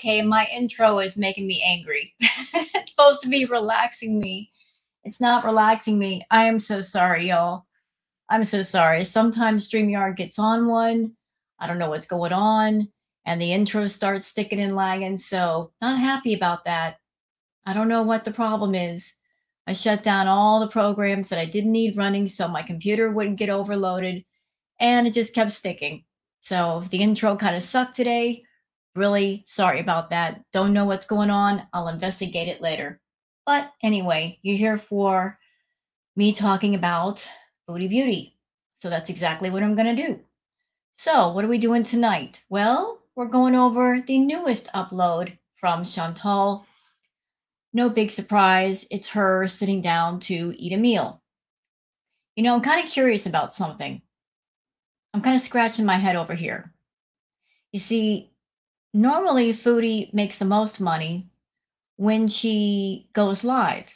okay? My intro is making me angry. It's supposed to be relaxing me. It's not relaxing me. I am so sorry, y'all. I'm so sorry. Sometimes StreamYard gets on one. I don't know what's going on. And the intro starts sticking and lagging. So, not happy about that. I don't know what the problem is. I shut down all the programs that I didn't need running so my computer wouldn't get overloaded. And it just kept sticking. So, if the intro kind of sucked today, really sorry about that. Don't know what's going on. I'll investigate it later. But anyway, you're here for me talking about Booty Beauty. So that's exactly what I'm going to do. So, what are we doing tonight? Well, we're going over the newest upload from Chantal. No big surprise. It's her sitting down to eat a meal. You know, I'm kind of curious about something. I'm kind of scratching my head over here. You see, normally Foodie makes the most money when she goes live.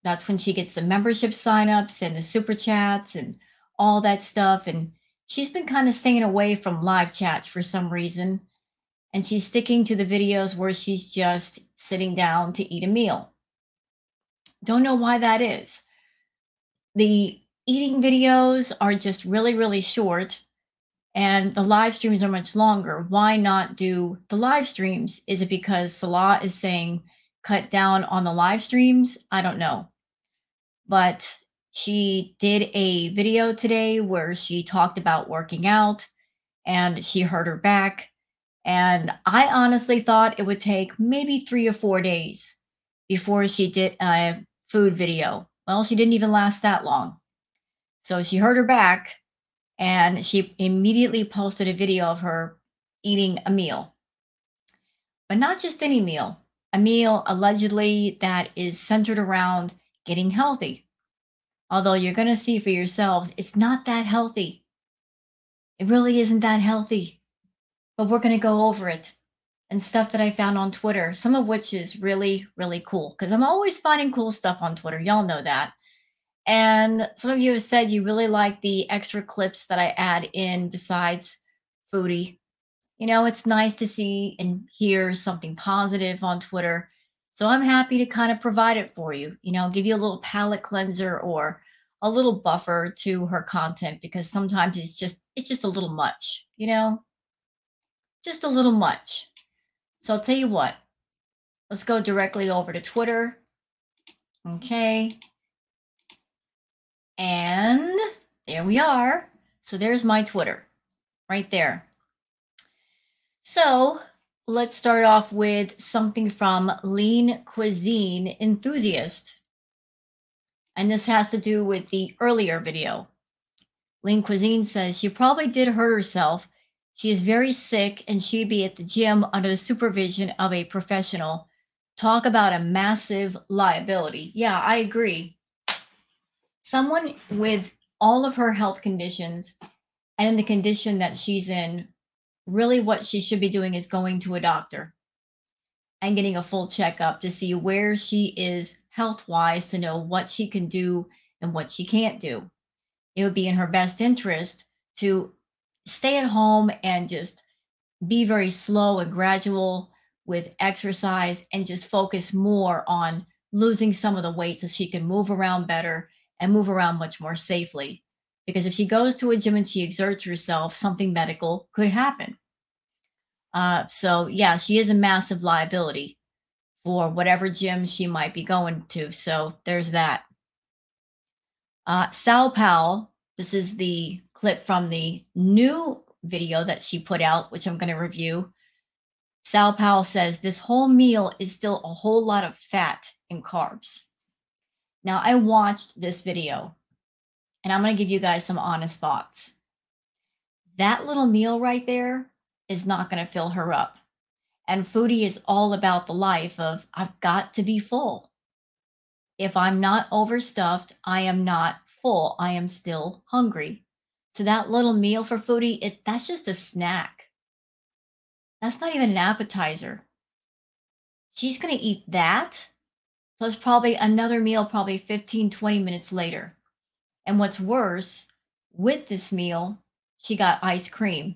That's when she gets the membership signups and the super chats and all that stuff. And she's been kind of staying away from live chats for some reason. And she's sticking to the videos where she's just sitting down to eat a meal. Don't know why that is. The eating videos are just really, really short. And the live streams are much longer. Why not do the live streams? Is it because Salah is saying cut down on the live streams? I don't know. But she did a video today where she talked about working out and she hurt her back. And I honestly thought it would take maybe 3 or 4 days before she did a food video. Well, she didn't even last that long. So she hurt her back and she immediately posted a video of her eating a meal. But not just any meal, a meal allegedly that is centered around getting healthy. Although you're going to see for yourselves, it's not that healthy. It really isn't that healthy. But we're going to go over it and stuff that I found on Twitter, some of which is really, really cool because I'm always finding cool stuff on Twitter. Y'all know that. And some of you have said you really like the extra clips that I add in besides Foodie. You know, it's nice to see and hear something positive on Twitter. So I'm happy to kind of provide it for you, you know, give you a little palate cleanser or a little buffer to her content because sometimes it's just a little much, you know, just a little much. So I'll tell you what, let's go directly over to Twitter. Okay. And there we are. So there's my Twitter right there. So let's start off with something from Lean Cuisine Enthusiast. And this has to do with the earlier video. Lean Cuisine says she probably did hurt herself. She is very sick and she'd be at the gym under the supervision of a professional. Talk about a massive liability. Yeah, I agree. Someone with all of her health conditions and in the condition that she's in, really what she should be doing is going to a doctor and getting a full checkup to see where she is health-wise to know what she can do and what she can't do. It would be in her best interest to stay at home and just be very slow and gradual with exercise and just focus more on losing some of the weight so she can move around better and move around much more safely. Because if she goes to a gym and she exerts herself, something medical could happen. So yeah, she is a massive liability for whatever gym she might be going to. So there's that. Sal Powell, this is the clip from the new video that she put out, which I'm going to review. Sal Powell says this whole meal is still a whole lot of fat and carbs. Now, I watched this video, and I'm going to give you guys some honest thoughts. That little meal right there is not going to fill her up. And Foodie is all about the life of, I've got to be full. If I'm not overstuffed, I am not full. I am still hungry. So that little meal for Foodie, that's just a snack. That's not even an appetizer. She's going to eat that, plus probably another meal, probably 15, 20 minutes later. And what's worse, with this meal, she got ice cream.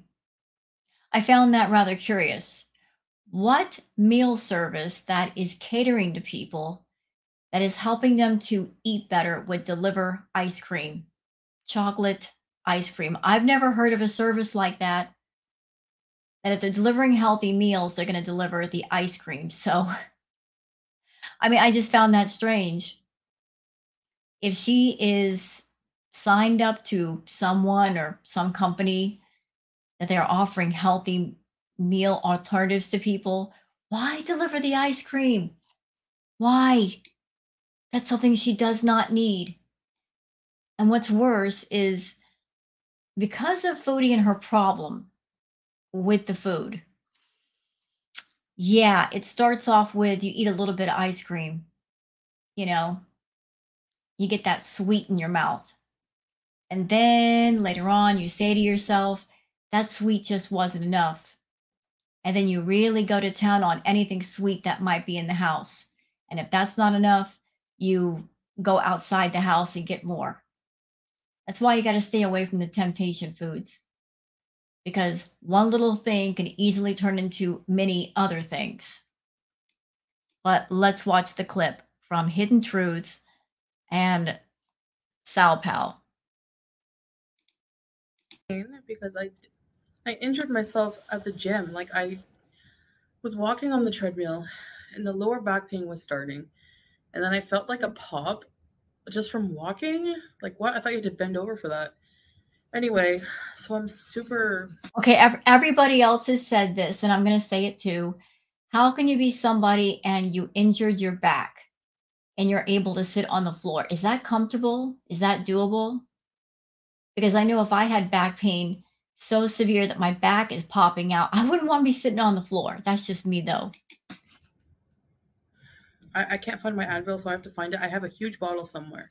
I found that rather curious. What meal service that is catering to people, that is helping them to eat better, would deliver ice cream, chocolate ice cream? I've never heard of a service like that. That if they're delivering healthy meals, they're going to deliver the ice cream. So, I mean, I just found that strange. If she is signed up to someone or some company that they're offering healthy meal alternatives to people, why deliver the ice cream? Why? That's something she does not need. And what's worse is, because of Foodie and her problem with the food, yeah, it starts off with you eat a little bit of ice cream, you know, you get that sweet in your mouth. And then later on, you say to yourself, that sweet just wasn't enough. And then you really go to town on anything sweet that might be in the house. And if that's not enough, you go outside the house and get more. That's why you got to stay away from the temptation foods, because one little thing can easily turn into many other things. But let's watch the clip from Hidden Truths and Sal Pal. Because I injured myself at the gym. Like I was walking on the treadmill and the lower back pain was starting. And then I felt like a pop just from walking. Like what? I thought you had to bend over for that. Anyway, so I'm super. Okay, everybody else has said this, and I'm going to say it too. How can you be somebody and you injured your back and you're able to sit on the floor? Is that comfortable? Is that doable? Because I know if I had back pain so severe that my back is popping out, I wouldn't want to be sitting on the floor. That's just me, though. I can't find my Advil, so I have to find it. I have a huge bottle somewhere.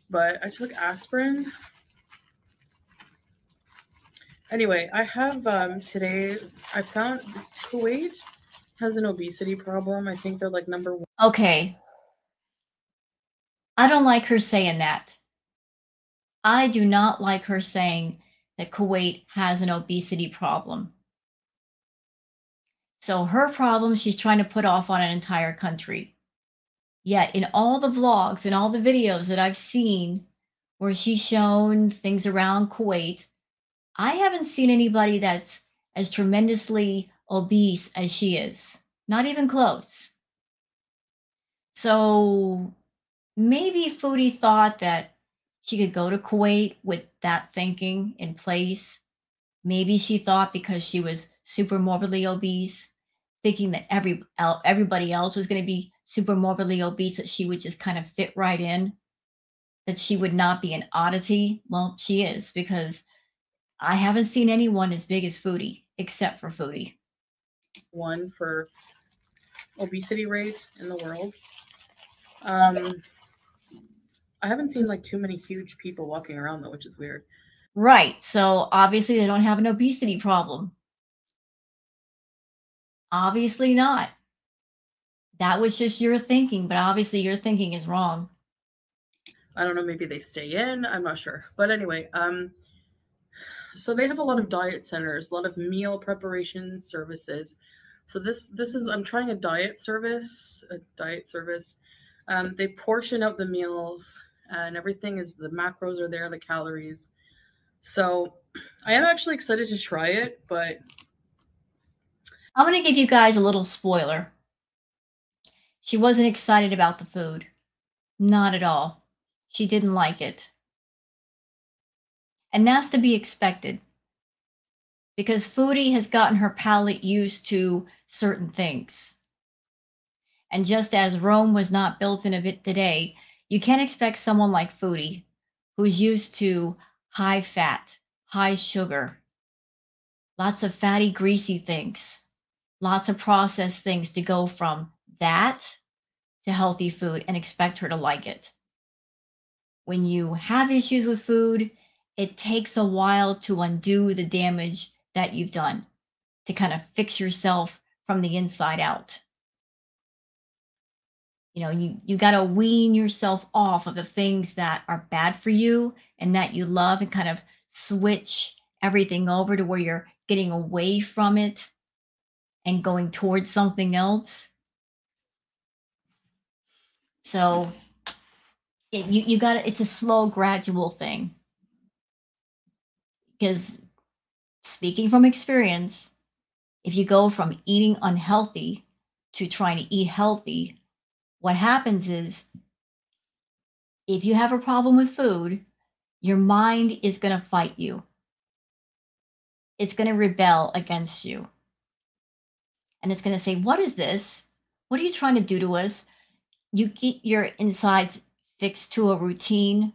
But I took aspirin. Anyway, I have today. I found Kuwait has an obesity problem. I think they're like number one. Okay, I don't like her saying that. I do not like her saying that Kuwait has an obesity problem. So her problem, she's trying to put off on an entire country. Yet in all the vlogs and all the videos that I've seen where she's shown things around Kuwait, I haven't seen anybody that's as tremendously obese as she is. Not even close. So maybe Foodie thought that she could go to Kuwait with that thinking in place. Maybe she thought because she was super morbidly obese, thinking that everybody else was going to be super morbidly obese, that she would just kind of fit right in, that she would not be an oddity. Well, she is, because I haven't seen anyone as big as Foodie except for Foodie. One for obesity rate in the world. Um, I haven't seen like too many huge people walking around though, which is weird. Right. So obviously they don't have an obesity problem. Obviously not. That was just your thinking, but obviously your thinking is wrong. I don't know, maybe they stay in. I'm not sure. But anyway, so they have a lot of diet centers, a lot of meal preparation services. So this is I'm trying a diet service. They portion out the meals and everything is the macros are there, the calories. So I am actually excited to try it, but I'm going to give you guys a little spoiler. She wasn't excited about the food. Not at all. She didn't like it. And that's to be expected, because Foodie has gotten her palate used to certain things. And just as Rome was not built in a bit today, you can't expect someone like Foodie, who's used to high fat, high sugar, lots of fatty, greasy things, lots of processed things, to go from that to healthy food and expect her to like it. When you have issues with food, it takes a while to undo the damage that you've done, to kind of fix yourself from the inside out. You know, you got to wean yourself off of the things that are bad for you and that you love, and kind of switch everything over to where you're getting away from it. and going towards something else. So you got it's a slow, gradual thing. Because speaking from experience, if you go from eating unhealthy to trying to eat healthy, what happens is if you have a problem with food, your mind is going to fight you. It's going to rebel against you. And it's going to say, "What is this? What are you trying to do to us?" You get your insides fixed to a routine,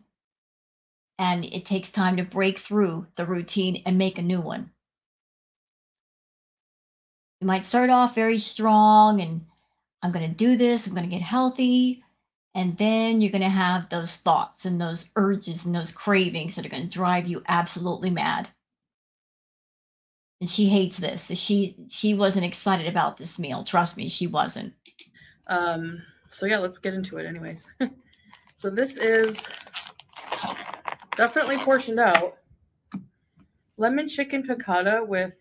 and it takes time to break through the routine and make a new one. You might start off very strong and I'm going to do this, I'm going to get healthy. And then you're going to have those thoughts and those urges and those cravings that are going to drive you absolutely mad. And she hates this. She wasn't excited about this meal. Trust me, she wasn't. So yeah, let's get into it anyways. So this is definitely portioned out. Lemon chicken piccata with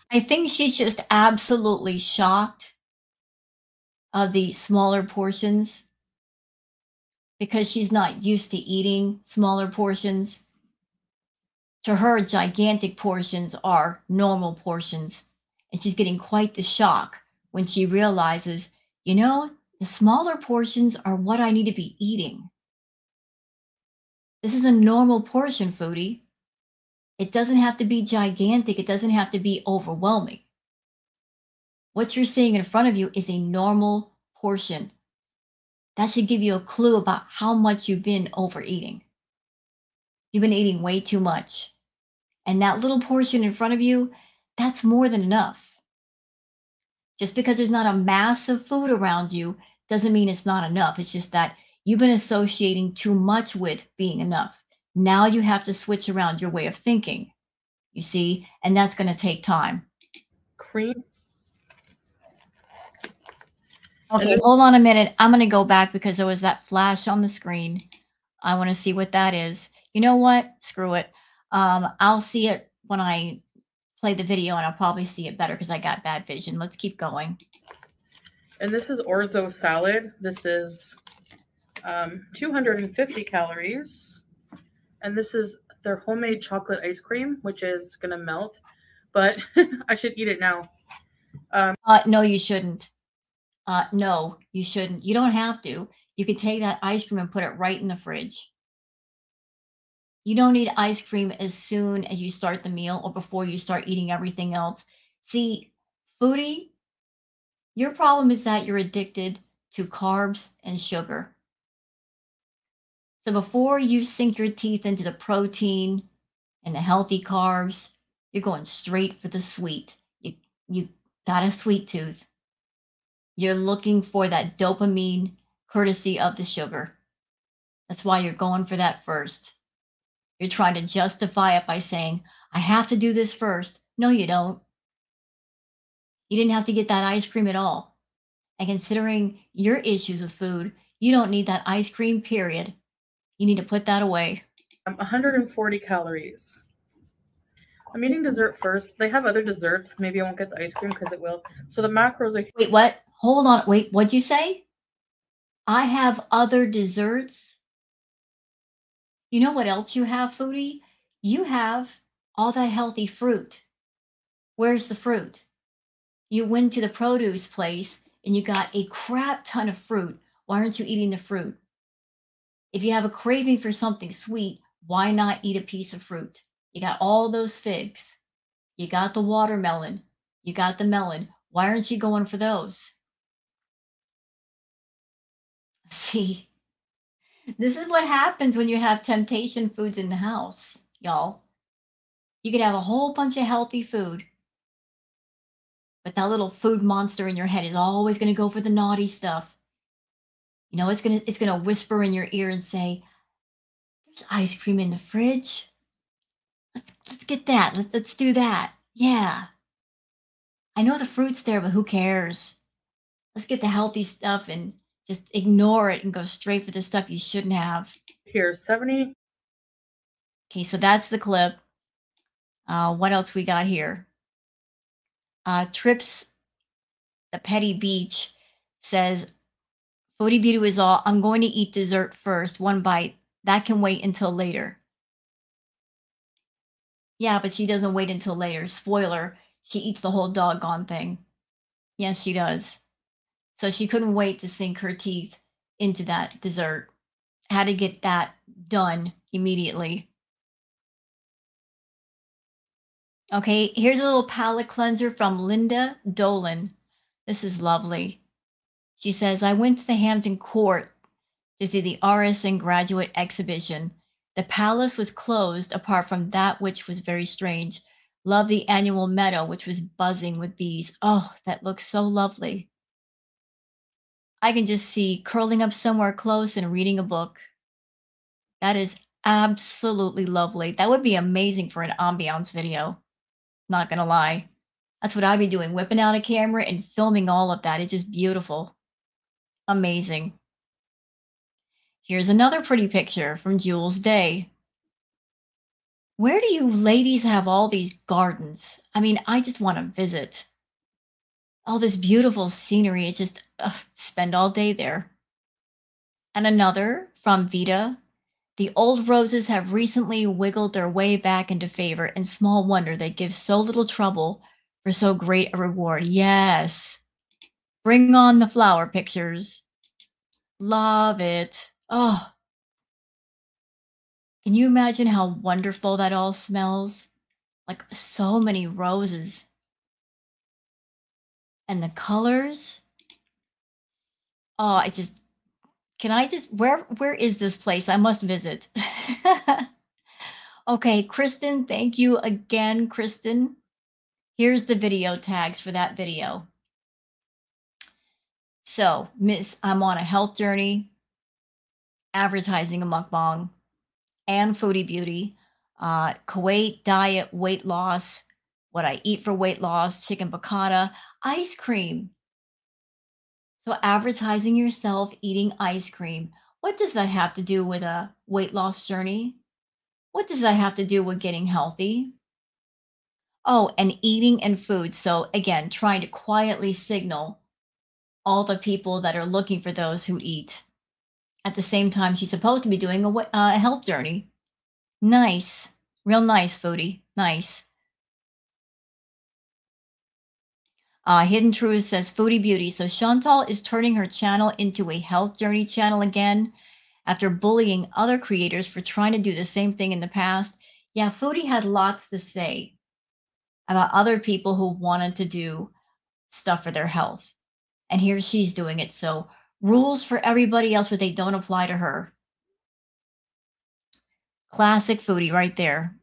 I think she's just absolutely shocked of the smaller portions because she's not used to eating smaller portions. To her, gigantic portions are normal portions, and she's getting quite the shock when she realizes, the smaller portions are what I need to be eating. This is a normal portion, foodie. It doesn't have to be gigantic, it doesn't have to be overwhelming. What you're seeing in front of you is a normal portion. That should give you a clue about how much you've been overeating. You've been eating way too much. And that little portion in front of you, that's more than enough. Just because there's not a mass of food around you doesn't mean it's not enough. It's just that you've been associating too much with being enough. Now you have to switch around your way of thinking, you see, and that's going to take time. cream. Okay, hold on a minute. I'm going to go back because there was that flash on the screen. I want to see what that is. You know what? Screw it. I'll see it when I play the video, and I'll probably see it better because I got bad vision. Let's keep going. And this is orzo salad. This is 250 calories. And this is their homemade chocolate ice cream, which is going to melt. But I should eat it now. No, you shouldn't. No, you shouldn't. You don't have to. You could take that ice cream and put it right in the fridge. You don't need ice cream as soon as you start the meal or before you start eating everything else. See, foodie, your problem is that you're addicted to carbs and sugar. So before you sink your teeth into the protein and the healthy carbs, you're going straight for the sweet. You got a sweet tooth. You're looking for that dopamine courtesy of the sugar. That's why you're going for that first. You're trying to justify it by saying, I have to do this first. No, you don't. You didn't have to get that ice cream at all. And considering your issues with food, you don't need that ice cream, period. You need to put that away. 140 calories. I'm eating dessert first. They have other desserts. Maybe I won't get the ice cream because it will. So the macros are. Wait, what? Hold on. Wait, what'd you say? I have other desserts? You know what else you have, foodie? You have all that healthy fruit. Where's the fruit? You went to the produce place and you got a crap ton of fruit. Why aren't you eating the fruit? If you have a craving for something sweet, why not eat a piece of fruit? You got all those figs. You got the watermelon. You got the melon. Why aren't you going for those? See, this is what happens when you have temptation foods in the house, y'all. You could have a whole bunch of healthy food, but that little food monster in your head is always going to go for the naughty stuff. It's gonna whisper in your ear and say, "There's ice cream in the fridge. Let's get that. Let's do that. Yeah. I know the fruit's there, but who cares? Let's get the healthy stuff and just ignore it and go straight for the stuff you shouldn't have." Here, 70. Okay, so that's the clip. What else we got here? Trips the Petty Beach says, Foodie Beauty was all, I'm going to eat dessert first, one bite. That can wait until later. Yeah, but she doesn't wait until later. Spoiler, she eats the whole doggone thing. Yes, she does. So she couldn't wait to sink her teeth into that dessert. Had to get that done immediately. Okay, here's a little palette cleanser from Linda Dolan. This is lovely. She says, I went to the Hampton Court to see the RSN graduate exhibition. The palace was closed apart from that which was very strange. Love the annual meadow, which was buzzing with bees. Oh, that looks so lovely. I can just see curling up somewhere close and reading a book. That is absolutely lovely. That would be amazing for an ambiance video. Not gonna lie. That's what I'd be doing, whipping out a camera and filming all of that. It's just beautiful. Amazing. Here's another pretty picture from Jules Day. Where do you ladies have all these gardens? I mean, I just want to visit. All this beautiful scenery. It just spend all day there. And another from Vita. The old roses have recently wiggled their way back into favor, and small wonder they give so little trouble for so great a reward. Yes. Bring on the flower pictures. Love it. Oh, can you imagine how wonderful that all smells? Like so many roses. And the colors. Oh, can I just, where is this place? I must visit. Okay, Kristen, thank you again, Kristen. Here's the video tags for that video. So, I'm on a health journey, advertising a mukbang, and foodie beauty, Kuwait diet, weight loss, what I eat for weight loss, chicken piccata, ice cream. So, advertising yourself eating ice cream. What does that have to do with a weight loss journey? What does that have to do with getting healthy? Oh, and eating and food. So, again, trying to quietly signal all the people that are looking for those who eat. At the same time, she's supposed to be doing a health journey. Nice. Real nice, foodie. Nice. Hidden Truth says Foodie Beauty. So Chantal is turning her channel into a health journey channel again after bullying other creators for trying to do the same thing in the past. Yeah, Foodie had lots to say about other people who wanted to do stuff for their health. And here she's doing it. So rules for everybody else, but they don't apply to her. Classic Foodie right there.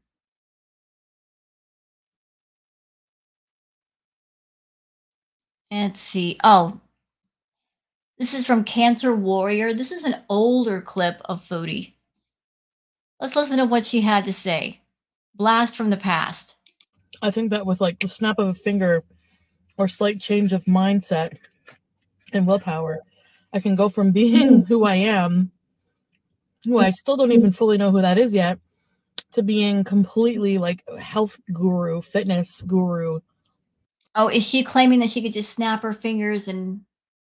Let's see. Oh, this is from Cancer Warrior. This is an older clip of Foodie. Let's listen to what she had to say. Blast from the past. I think that with like the snap of a finger or slight change of mindset and willpower, I can go from being who I am, who I still don't even fully know who that is yet, to being completely like health guru, fitness guru. Oh, is she claiming that she could just snap her fingers and,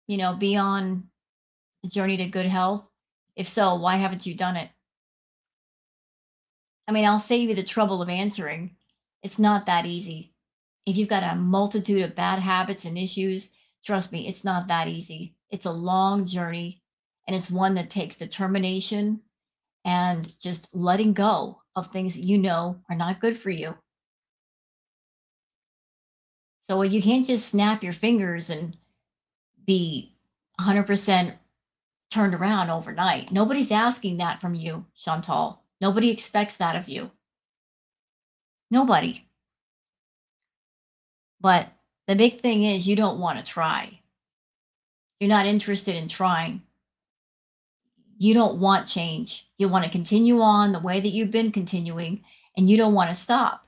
be on the journey to good health? If so, why haven't you done it? I mean, I'll save you the trouble of answering. It's not that easy. If you've got a multitude of bad habits and issues, trust me, it's not that easy. It's a long journey, and it's one that takes determination and just letting go of things that you know are not good for you. So you can't just snap your fingers and be 100% turned around overnight. Nobody's asking that from you, Chantal. Nobody expects that of you. Nobody. But the big thing is you don't want to try. You're not interested in trying. You don't want change. You want to continue on the way that you've been continuing, and you don't want to stop.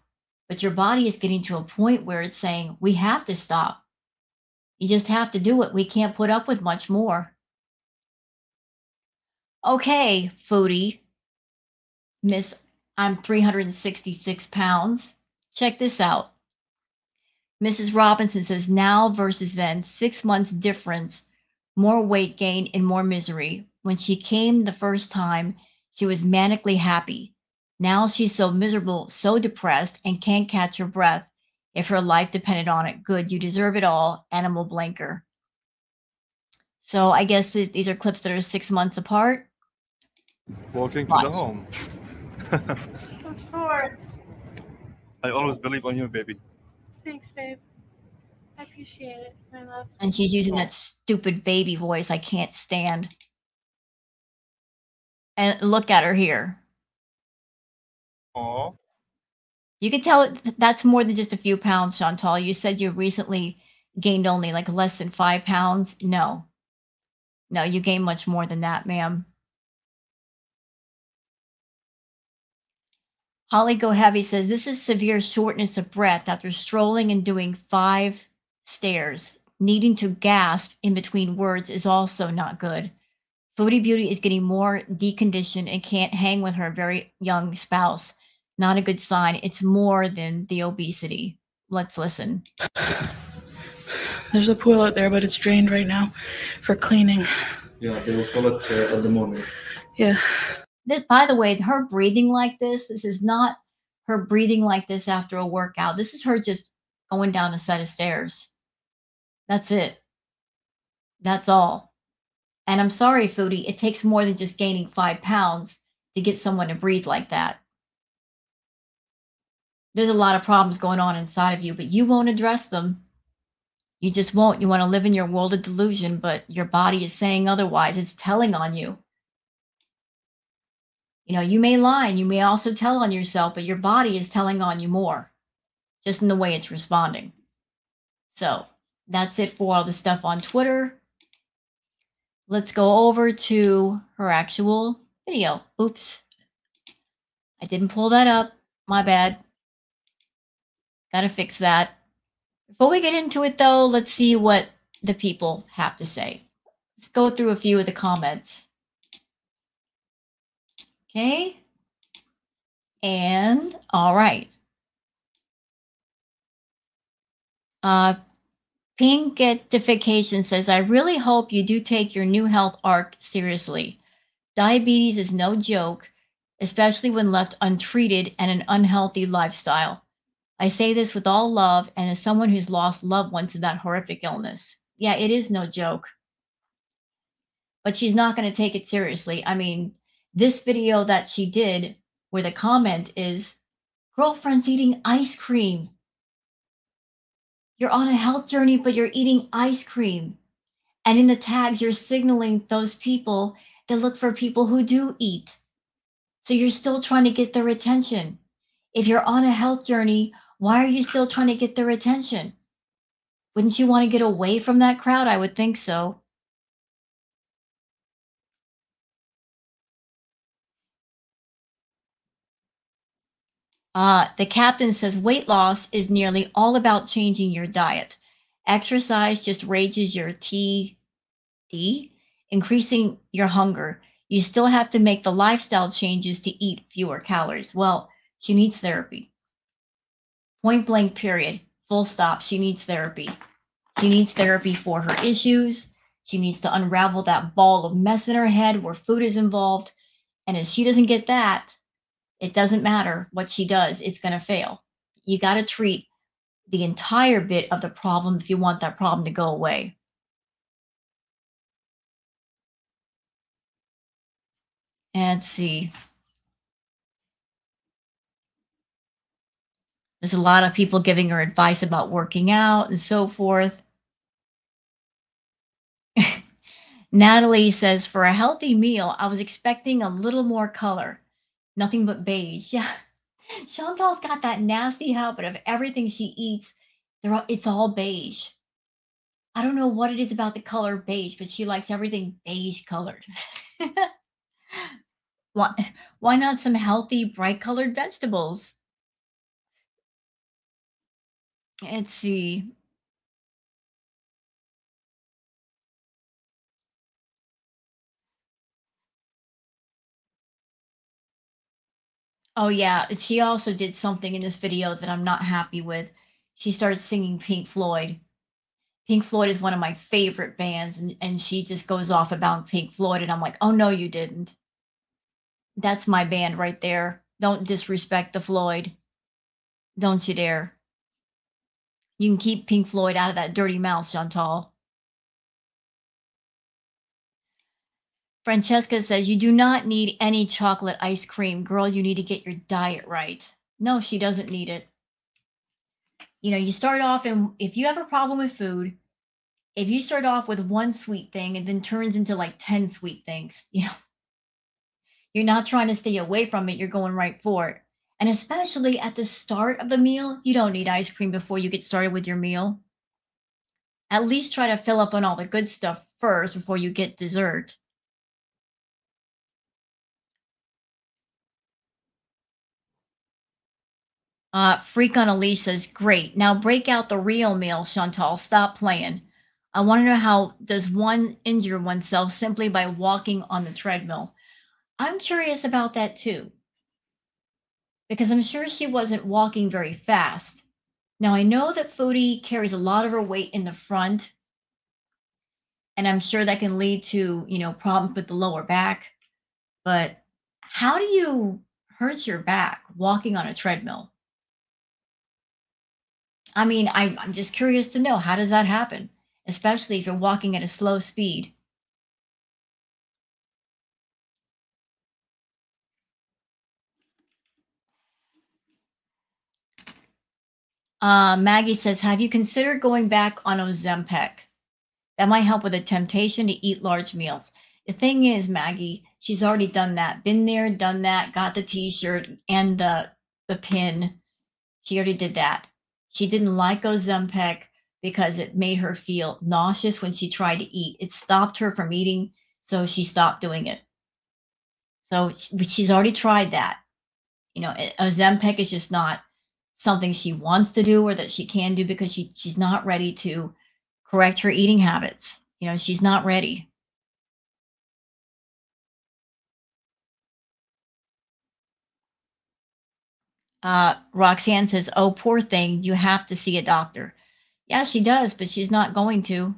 But your body is getting to a point where it's saying, we have to stop. You just have to do it. We can't put up with much more. Okay, foodie, Miss, I'm 366 pounds. Check this out. Mrs. Robinson says now versus then, 6 months difference, more weight gain and more misery. When she came the first time, she was manically happy. Now she's so miserable, so depressed, and can't catch her breath. If her life depended on it, good, you deserve it all. Animal blanker. So I guess these are clips that are 6 months apart. Walking to Watch. the home. I'm sore. I always believe on you, baby. Thanks, babe. I appreciate it, my love. And she's using that stupid baby voice I can't stand. And look at her here. Aw. You can tell that's more than just a few pounds, Chantal. You said you recently gained only like less than 5 pounds. No. No, you gained much more than that, ma'am. Holly Go Heavy says this is severe shortness of breath after strolling and doing 5 stairs. Needing to gasp in between words is also not good. Foodie Beauty is getting more deconditioned and can't hang with her very young spouse. Not a good sign. It's more than the obesity. Let's listen. There's a pool out there, but it's drained right now for cleaning. Yeah, they will fill it at the moment. Yeah. This, by the way, her breathing like this is not her breathing like this after a workout. This is her just going down a set of stairs. That's it. That's all. And I'm sorry, Foodie, it takes more than just gaining 5 pounds to get someone to breathe like that. There's a lot of problems going on inside of you, but you won't address them. You just won't. You want to live in your world of delusion, but your body is saying otherwise. It's telling on you. You know, you may lie and you may also tell on yourself, but your body is telling on you more, just in the way it's responding. So that's it for all the stuff on Twitter. Let's go over to her actual video. Oops. I didn't pull that up. My bad. Gotta fix that. Before we get into it, though, let's see what the people have to say. Let's go through a few of the comments. Okay. And all right. Pinketification says, I really hope you do take your new health arc seriously. Diabetes is no joke, especially when left untreated and an unhealthy lifestyle. I say this with all love and as someone who's lost loved ones to that horrific illness. Yeah, it is no joke. But she's not going to take it seriously. I mean, this video that she did where the comment is, girlfriend's eating ice cream. You're on a health journey, but you're eating ice cream. And in the tags, you're signaling those people that look for people who do eat. So you're still trying to get their attention. If you're on a health journey, why are you still trying to get their attention? Wouldn't you want to get away from that crowd? I would think so. The captain says weight loss is nearly all about changing your diet. Exercise just raises your TD, increasing your hunger. You still have to make the lifestyle changes to eat fewer calories. Well, she needs therapy. Point blank, period. Full stop. She needs therapy. She needs therapy for her issues. She needs to unravel that ball of mess in her head where food is involved. And if she doesn't get that, it doesn't matter what she does, it's going to fail. You got to treat the entire bit of the problem if you want that problem to go away. And let's see. There's a lot of people giving her advice about working out and so forth. Natalie says, for a healthy meal, I was expecting a little more color. Nothing but beige. Yeah. Chantal's got that nasty habit of everything she eats, it's all beige. I don't know what it is about the color beige, but she likes everything beige colored. Why not some healthy, bright colored vegetables? Let's see. Oh, yeah. She also did something in this video that I'm not happy with. she started singing Pink Floyd. Pink Floyd is one of my favorite bands, and she just goes off about Pink Floyd, and I'm like, oh no, you didn't. That's my band right there. Don't disrespect the Floyd. Don't you dare. You can keep Pink Floyd out of that dirty mouth, Chantal. Francesca says, you do not need any chocolate ice cream. Girl, you need to get your diet right. No, she doesn't need it. You know, you start off, and if you have a problem with food, if you start off with one sweet thing and then turns into like 10 sweet things, you know, you're not trying to stay away from it. You're going right for it. And especially at the start of the meal, you don't need ice cream before you get started with your meal. At least try to fill up on all the good stuff first before you get dessert. Freak on a Leash says, great. Now break out the real meal, Chantal. Stop playing. I want to know, how does one injure oneself simply by walking on the treadmill? I'm curious about that too, because I'm sure she wasn't walking very fast. Now, I know that Foodie carries a lot of her weight in the front, and I'm sure that can lead to, you know, problems with the lower back. But how do you hurt your back walking on a treadmill? I mean, I'm just curious to know, how does that happen? Especially if you're walking at a slow speed. Maggie says, have you considered going back on Ozempic? That might help with the temptation to eat large meals. The thing is, Maggie, she's already done that. Been there, done that, got the t-shirt and the pin. She already did that. She didn't like Ozempic because it made her feel nauseous when she tried to eat. It stopped her from eating, so she stopped doing it. So she's already tried that. You know, Ozempic is just not something she wants to do or that she can do, because she's not ready to correct her eating habits. You know, she's not ready. Roxanne says, oh, poor thing, you have to see a doctor. Yeah, she does, but she's not going to.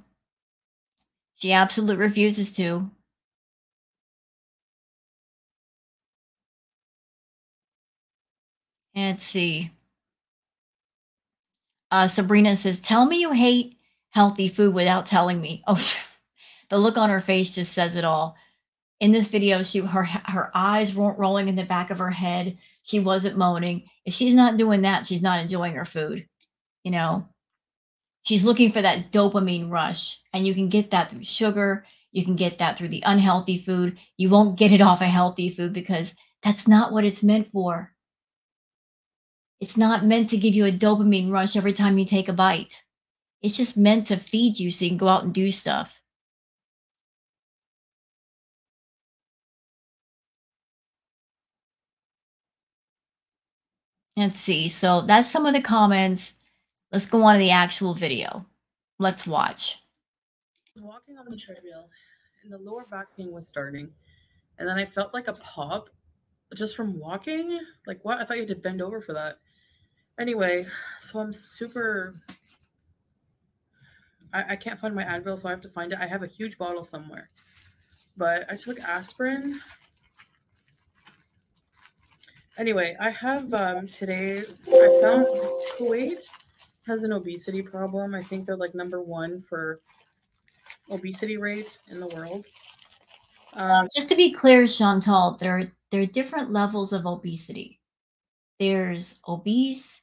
She absolutely refuses to. Let's see. Sabrina says, tell me you hate healthy food without telling me. Oh, the look on her face just says it all. In this video, her eyes weren't rolling in the back of her head. She wasn't moaning. If she's not doing that, she's not enjoying her food. You know, she's looking for that dopamine rush, and you can get that through sugar. You can get that through the unhealthy food. You won't get it off a healthy food, because that's not what it's meant for. It's not meant to give you a dopamine rush every time you take a bite. It's just meant to feed you so you can go out and do stuff. Let's see. So that's some of the comments. Let's go on to the actual video. Let's watch. I was walking on the treadmill and the lower back pain was starting. And then I felt like a pop just from walking. Like, what? I thought you had to bend over for that. Anyway, so I'm super... I can't find my Advil, so I have to find it. I have a huge bottle somewhere. But I took aspirin. Anyway, I have today, I found Kuwait has an obesity problem. I think they're like #1 for obesity rate in the world. Just to be clear, Chantal, there are different levels of obesity. There's obese,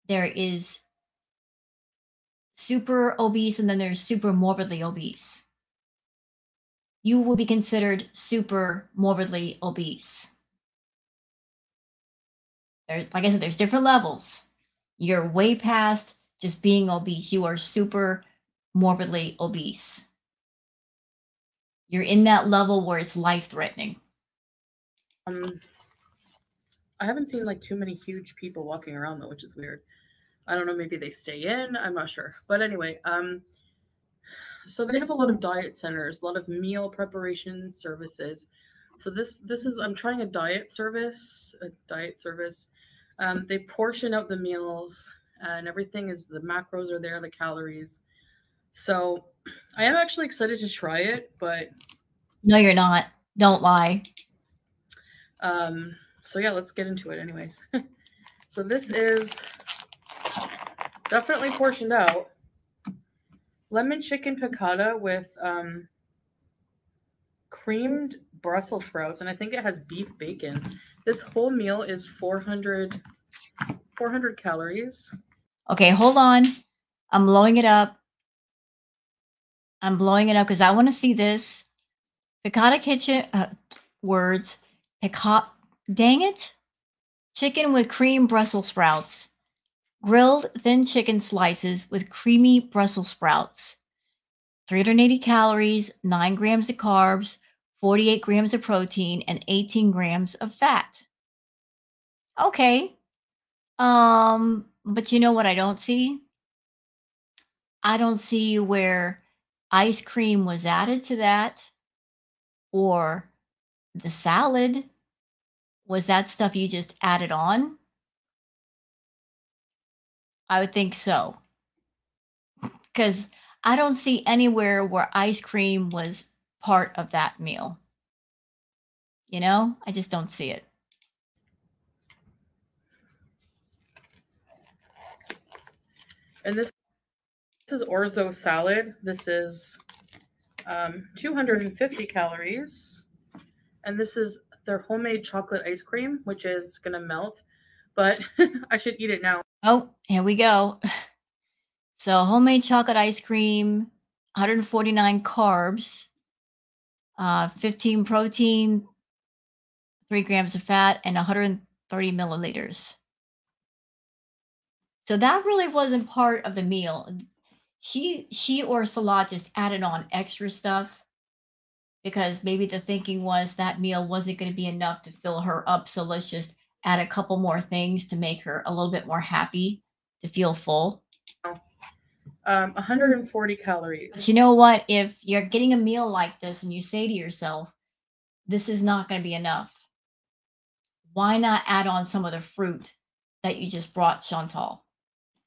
there is super obese, and then there's super morbidly obese. You will be considered super morbidly obese. Like I said, there's different levels. You're way past just being obese. You are super morbidly obese. You're in that level where it's life-threatening. I haven't seen like too many huge people walking around though, which is weird. I don't know, maybe they stay in, I'm not sure. But anyway, so they have a lot of diet centers, a lot of meal preparation services. So this is, I'm trying a diet service. They portion out the meals, and everything is, the macros are there, the calories. So I am actually excited to try it, but No, you're not. Don't lie. so yeah, let's get into it anyways. So this is definitely portioned out. Lemon chicken piccata with creamed Brussels sprouts, and I think it has beef bacon. This whole meal is 400 calories. Okay, hold on. I'm blowing it up. I'm blowing it up because I want to see this. Piccata kitchen words. Piccata. Dang it. Chicken with cream Brussels sprouts. Grilled thin chicken slices with creamy Brussels sprouts. 380 calories, 9 grams of carbs, 48 grams of protein, and 18 grams of fat. Okay. But you know what I don't see? I don't see where ice cream was added to that or the salad. Was that stuff you just added on? I would think so. Because I don't see anywhere where ice cream was part of that meal. You know, I just don't see it. And this is orzo salad. This is 250 calories. And this is their homemade chocolate ice cream, which is going to melt. But I should eat it now. Oh, here we go. So homemade chocolate ice cream, 149 carbs, 15 protein, 3 grams of fat, and 130 milliliters. So that really wasn't part of the meal. She or Salah just added on extra stuff because maybe the thinking was that meal wasn't going to be enough to fill her up. So let's just add a couple more things to make her a little bit more happy, to feel full. 140 calories. But you know what? If you're getting a meal like this and you say to yourself, this is not going to be enough, why not add on some of the fruit that you just brought, Chantal?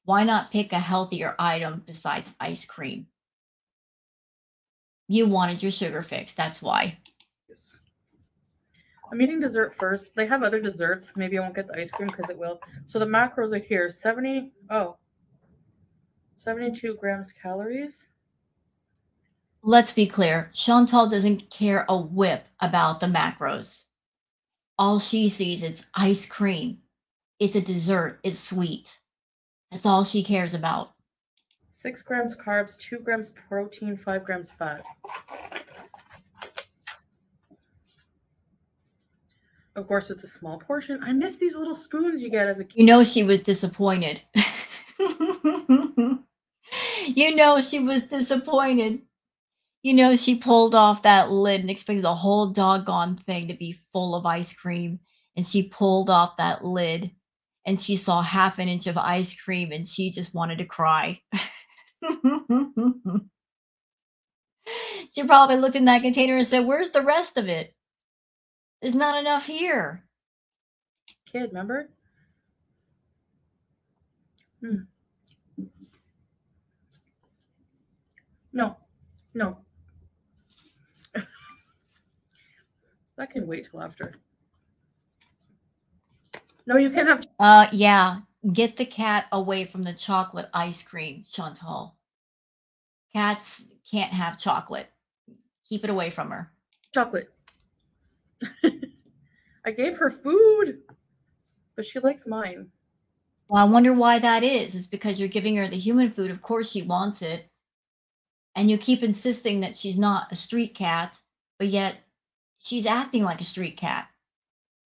Why not pick a healthier item besides ice cream? You wanted your sugar fix. That's why. I'm eating dessert first. They have other desserts. Maybe I won't get the ice cream because it will. So the macros are here. 72 grams calories. Let's be clear. Chantal doesn't care a whip about the macros. All she sees is ice cream. It's a dessert. It's sweet. That's all she cares about. 6 grams carbs, 2 grams protein, 5 grams fat. Of course, it's a small portion. I miss these little spoons you get as a kid. You know she was disappointed. You know she was disappointed. You know she pulled off that lid and expected the whole doggone thing to be full of ice cream. And she pulled off that lid and she saw half an inch of ice cream and she just wanted to cry. She probably looked in that container and said, "Where's the rest of it? There's not enough here." Kid, remember? No. That can wait till after. No, you can't have. Yeah. Get the cat away from the chocolate ice cream, Chantal. Cats can't have chocolate. Keep it away from her. Chocolate. I gave her food, but she likes mine. Well, I wonder why that is. It's because you're giving her the human food. Of course she wants it. And you keep insisting that she's not a street cat, but yet she's acting like a street cat.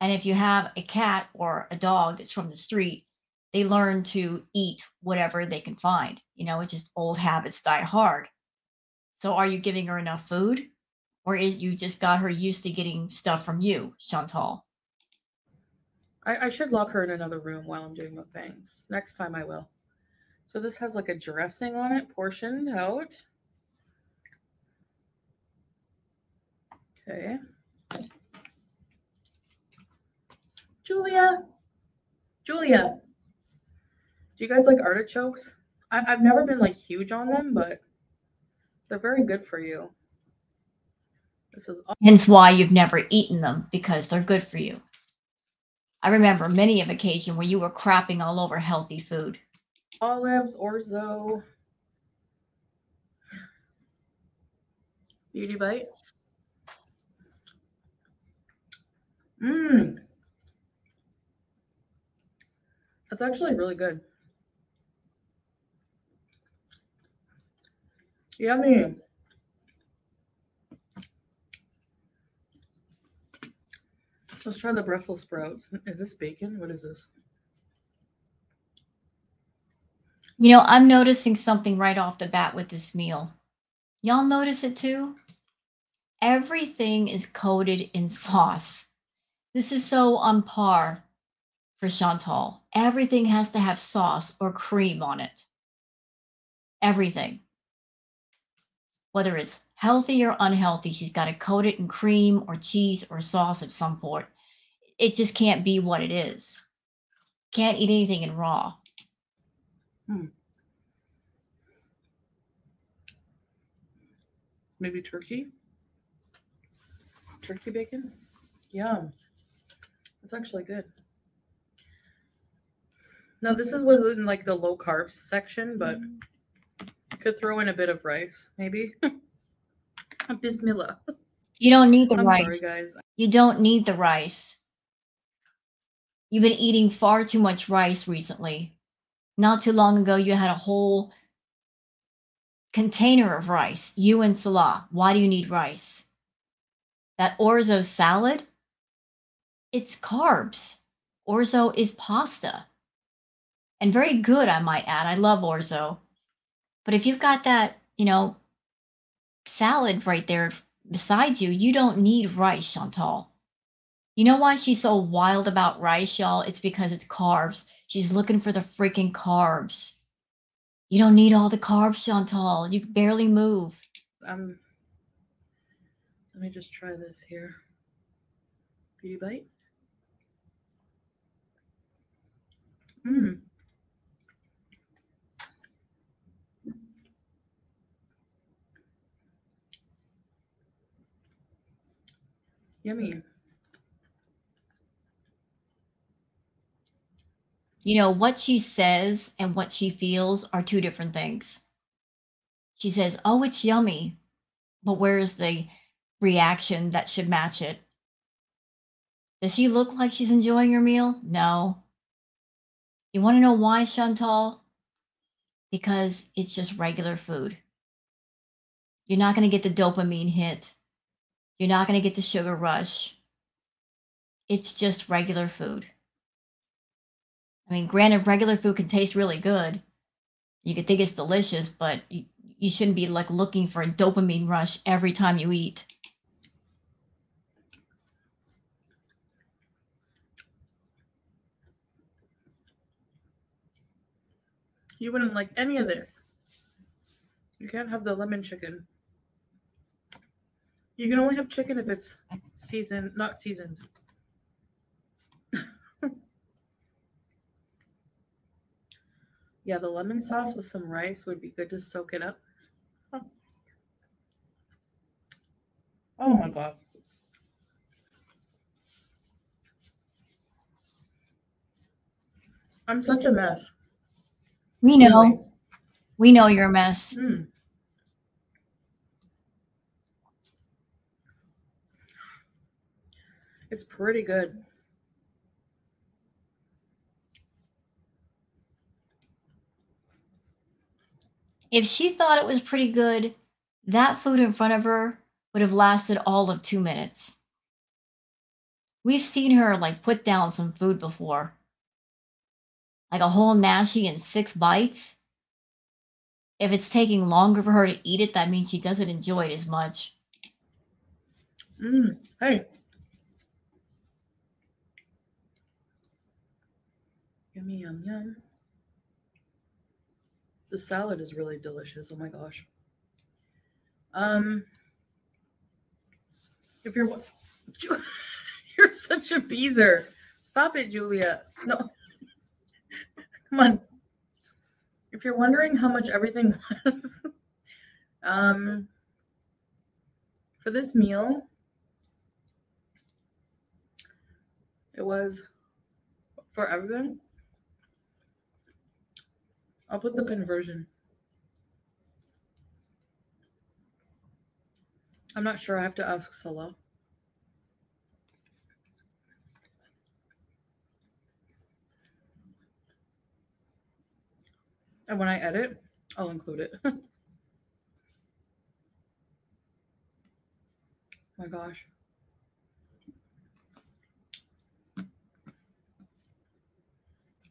And if you have a cat or a dog that's from the street, they learn to eat whatever they can find. You know, it's just old habits die hard. So are you giving her enough food? Or is you just got her used to getting stuff from you, Chantal? I should lock her in another room while I'm doing mukbangs. Next time I will. So this has like a dressing on it, portioned out. Okay. Julia. Do you guys like artichokes? I've never been like huge on them, but they're very good for you. This is Hence why you've never eaten them, because they're good for you. I remember many of occasion where you were crapping all over healthy food. olives, orzo, beauty bite. Mmm. That's actually really good. Yummy. Let's try the Brussels sprouts. Is this bacon? What is this? You know, I'm noticing something right off the bat with this meal. Y'all notice it too? Everything is coated in sauce. This is so on par for Chantal. Everything has to have sauce or cream on it. Everything. Whether it's healthy or unhealthy, she's got to coat it in cream or cheese or sauce of some sort. It just can't be what it is. Can't eat anything in raw. Maybe turkey? Turkey bacon? Yum. That's actually good. Now this was in like the low carbs section, but could throw in a bit of rice, maybe. Bismillah. You don't need the I'm rice. sorry, guys. You don't need the rice. You've been eating far too much rice recently. Not too long ago, you had a whole container of rice, you and Salah. Why do you need rice? That orzo salad, it's carbs. Orzo is pasta. And very good, I might add. I love orzo. But if you've got that, salad right there beside you, you don't need rice, Chantal. You know why she's so wild about rice, y'all? It's because it's carbs. She's looking for the freaking carbs. You don't need all the carbs, Chantal. You can barely move. Let me just try this here. Beauty bite. Mmm. Yummy. What she says and what she feels are two different things. She says, oh, it's yummy. But where's the reaction that should match it? Does she look like she's enjoying her meal? No. You want to know why, Chantal? Because it's just regular food. You're not going to get the dopamine hit. You're not going to get the sugar rush. It's just regular food. I mean, granted, regular food can taste really good. You could think it's delicious, but you shouldn't be like looking for a dopamine rush every time you eat. You wouldn't like any of this. You can't have the lemon chicken. You can only have chicken if it's seasoned, not seasoned. Yeah, the lemon sauce with some rice would be good to soak it up. Oh my God. I'm such a mess. We know. Really? We know you're a mess. It's pretty good. If she thought it was pretty good, that food in front of her would have lasted all of 2 minutes. We've seen her put down some food before. Like a whole nashi in 6 bites. If it's taking longer for her to eat it, that means she doesn't enjoy it as much. Hey. Yummy, yum, yum. The salad is really delicious. Oh my gosh. If you're such a beezer. Stop it, Julia. No. Come on. if you're wondering how much everything was, for this meal, it was for everything. I'll put the conversion. I'm not sure. I have to ask Salah. And when I edit, I'll include it. My gosh.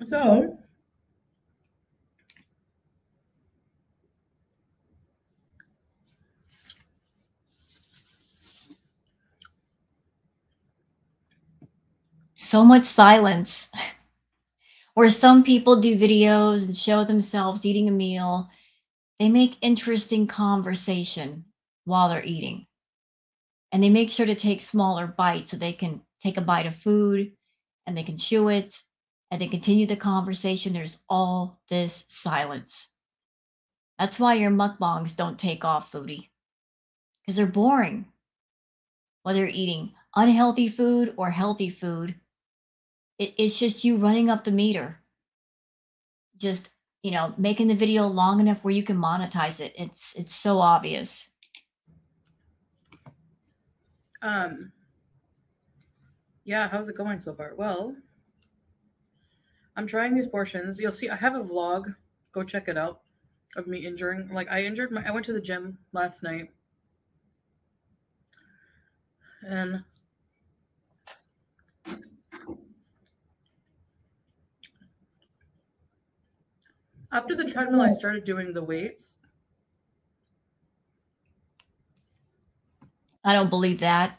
So, so much silence. Where some people do videos and show themselves eating a meal, they make interesting conversation while they're eating. And they make sure to take smaller bites so they can take a bite of food and they can chew it and they continue the conversation. There's all this silence. That's why your mukbangs don't take off, foodie, because they're boring. Whether you're eating unhealthy food or healthy food, it's just you running up the meter. Just, making the video long enough where you can monetize it. It's so obvious. Yeah, how's it going so far? Well, I'm trying these portions. You'll see I have a vlog. Go check it out of me injuring. Like I went to the gym last night. And after the treadmill, I started doing the weights. I don't believe that.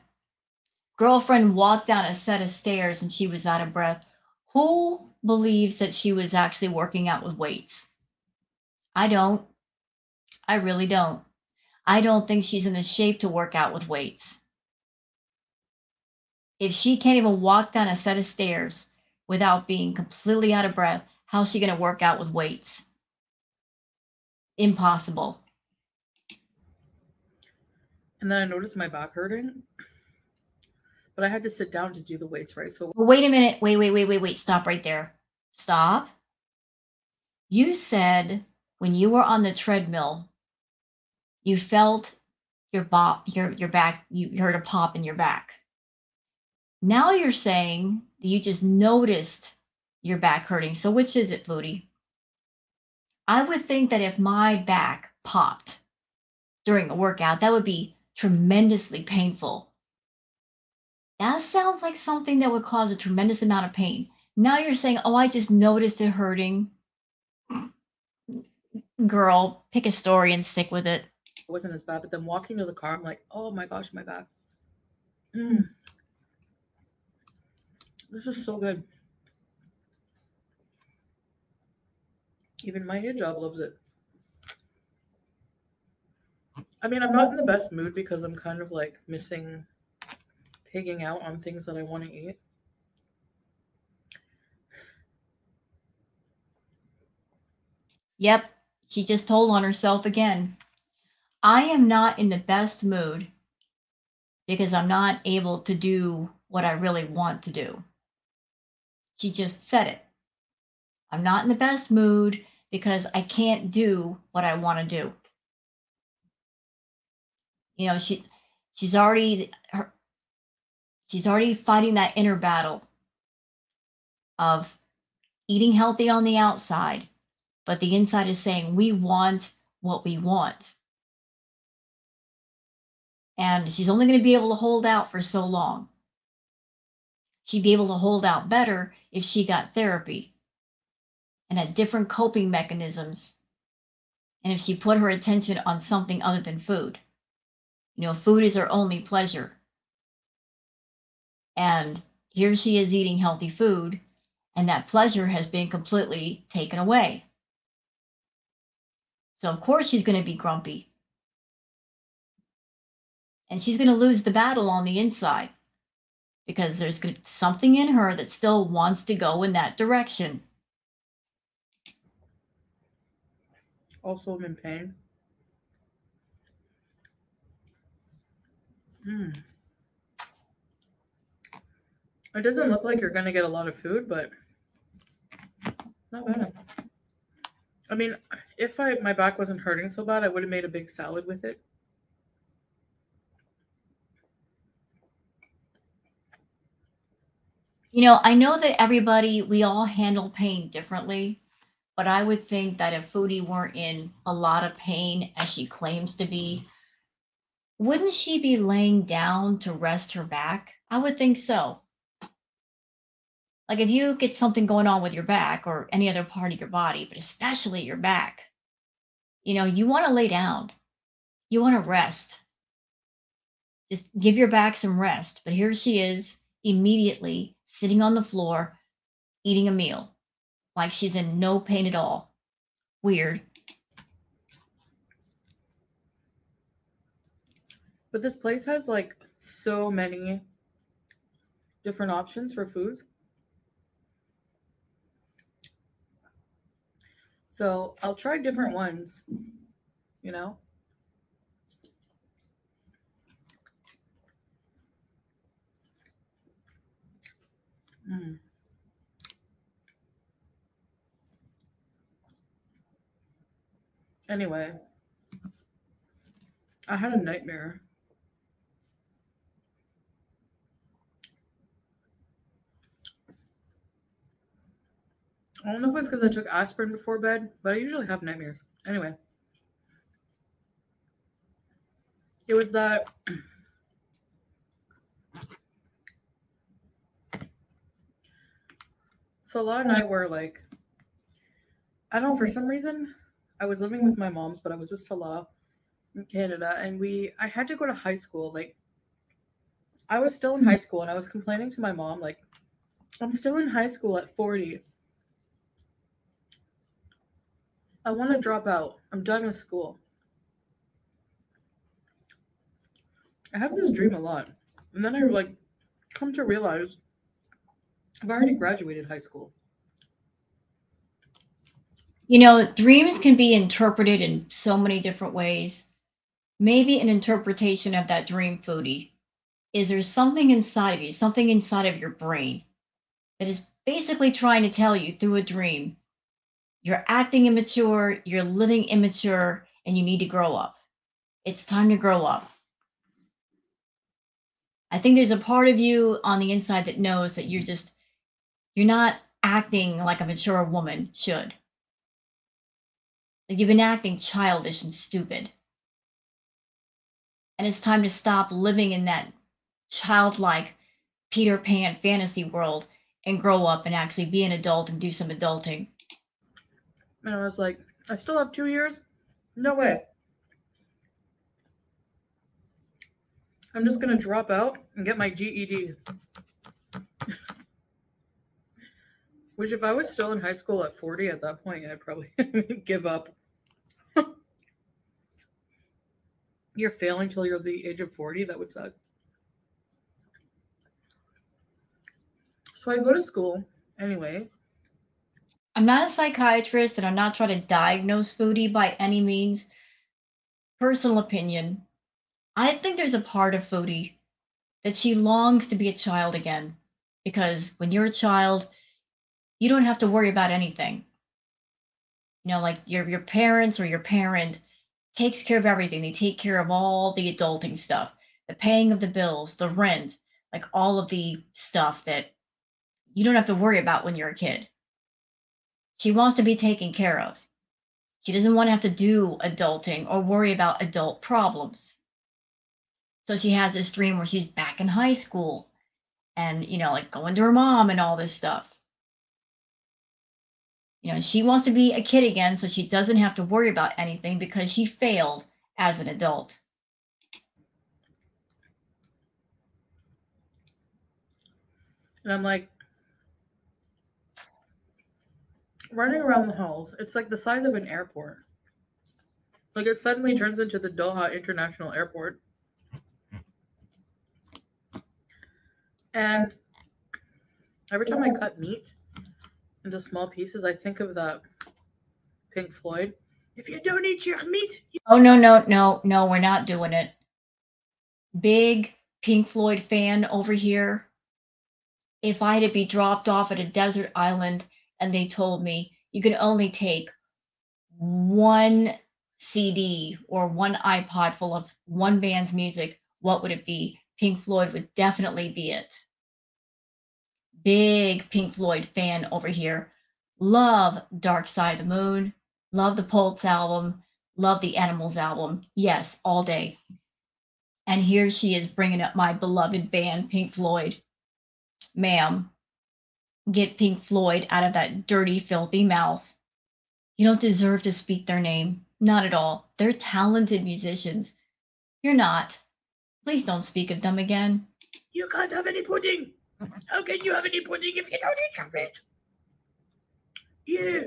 Girlfriend walked down a set of stairs and she was out of breath. Who believes that she was actually working out with weights? I don't. I really don't. I don't think she's in the shape to work out with weights. If she can't even walk down a set of stairs without being completely out of breath, how's she going to work out with weights? Impossible. And then I noticed my back hurting. But I had to sit down to do the weights, right? So wait a minute. Wait. Stop right there. Stop. You said when you were on the treadmill, you felt your back, you heard a pop in your back. Now you're saying that you just noticed your back hurting. So which is it, foodie? I would think that if my back popped during a workout, that would be tremendously painful. That sounds like something that would cause a tremendous amount of pain. Now you're saying, oh, I just noticed it hurting. Girl, pick a story and stick with it. It wasn't as bad. But then walking to the car, I'm like, oh my gosh, my back. This is so good. Even my hijab loves it. I mean, I'm not in the best mood because I'm kind of like pigging out on things that I want to eat. Yep, she just told on herself again. I am not in the best mood because I'm not able to do what I really want to do. She just said it. I'm not in the best mood because I can't do what I want to do. She's already fighting that inner battle of eating healthy on the outside, but the inside is saying we want what we want. And she's only going to be able to hold out for so long. She'd be able to hold out better if she got therapy and had different coping mechanisms. And if she put her attention on something other than food. Food is her only pleasure. And here she is eating healthy food, and that pleasure has been completely taken away. So of course she's going to be grumpy. And she's going to lose the battle on the inside because there's something in her that still wants to go in that direction. Also, I'm in pain. It doesn't look like you're going to get a lot of food, but not bad. I mean, if my back wasn't hurting so bad, I would have made a big salad with it. You know, I know that we all handle pain differently, but I would think that if Foodie weren't in a lot of pain as she claims to be, wouldn't she be laying down to rest her back? I would think so. Like if you get something going on with your back or any other part of your body, but especially your back, you want to lay down. You want to rest. Just give your back some rest. But here she is, immediately sitting on the floor, eating a meal, like she's in no pain at all. Weird. But this place has like so many different options for foods. So I'll try different ones, you know? Anyway, I had a nightmare. I don't know if it's because I took aspirin before bed, but I usually have nightmares. Anyway, it was that Salah and I were like, I don't know, for some reason, I was living with my mom's, but I was with Salah in Canada, and I had to go to high school. Like, I was still in high school, and I was complaining to my mom, like, I'm still in high school at 40. I want to drop out. I'm done with school. I have this dream a lot. And then I like come to realize I've already graduated high school. Dreams can be interpreted in so many different ways. Maybe an interpretation of that dream, Foodie, is there's something inside of you, something inside of your brain that is basically trying to tell you through a dream, you're acting immature, you're living immature, and you need to grow up. It's time to grow up. I think there's a part of you on the inside that knows that you're not acting like a mature woman should. Like you've been acting childish and stupid. And it's time to stop living in that childlike Peter Pan fantasy world and grow up and actually be an adult and do some adulting. And I was like, I still have 2 years? No way. I'm just going to drop out and get my GED. Which, if I was still in high school at 40 at that point, I'd probably give up. You're failing till you're the age of 40? That would suck. So I go to school anyway. I'm not a psychiatrist and I'm not trying to diagnose Foodie by any means. Personal opinion. I think there's a part of Foodie that she longs to be a child again. Because when you're a child, you don't have to worry about anything. Like your parents or your parent takes care of everything. They take care of all the adulting stuff, the paying of the bills, the rent, like all of the stuff that you don't have to worry about when you're a kid. She wants to be taken care of. She doesn't want to have to do adulting or worry about adult problems. So she has this dream where she's back in high school and, like going to her mom and all this stuff. She wants to be a kid again so she doesn't have to worry about anything because she failed as an adult. And I'm like, running around the halls, it's like the size of an airport. Like it suddenly turns into the Doha International Airport. And every time I cut meat into small pieces, I think of that Pink Floyd. If you don't eat your meat, Oh, no, we're not doing it. Big Pink Floyd fan over here. If I had to be dropped off at a desert island and they told me you can only take one CD or one iPod full of one band's music, what would it be? Pink Floyd would definitely be it. Big Pink Floyd fan over here. Love Dark Side of the Moon. Love the Pulse album. Love the Animals album. Yes, all day. And here she is bringing up my beloved band, Pink Floyd. Ma'am, get Pink Floyd out of that dirty, filthy mouth. You don't deserve to speak their name. Not at all. They're talented musicians. You're not. Please don't speak of them again. you can't have any pudding. How can you have any pudding if you don't eat chocolate? Yeah.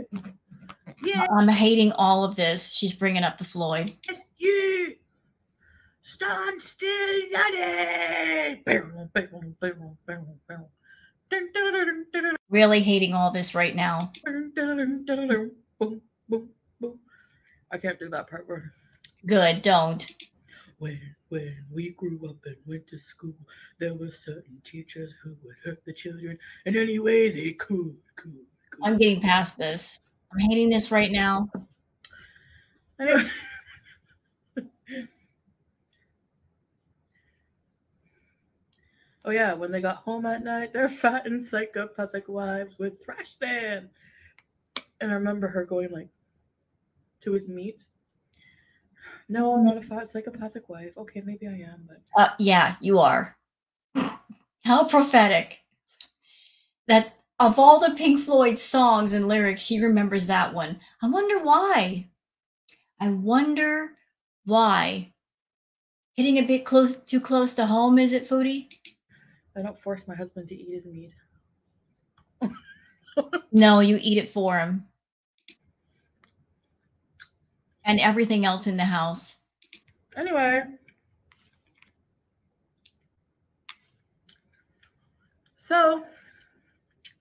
Yeah. I'm hating all of this. She's bringing up the Floyd. Yeah. Stand still, laddie. Really hating all this right now. I can't do that part. Good, don't. When we grew up and went to school, there were certain teachers who would hurt the children in any way they could. I'm getting past this. I'm hating this right now. Anyway. Oh yeah, when they got home at night, their fat and psychopathic wives would thrash them. And I remember her going like to his meat. No, I'm not a fat psychopathic wife. Okay, maybe I am, but Yeah, you are. How prophetic. That of all the Pink Floyd songs and lyrics, she remembers that one. I wonder why. Hitting a bit too close to home, is it, Foodie? I don't force my husband to eat his meat. No, you eat it for him. And everything else in the house. Anyway. So,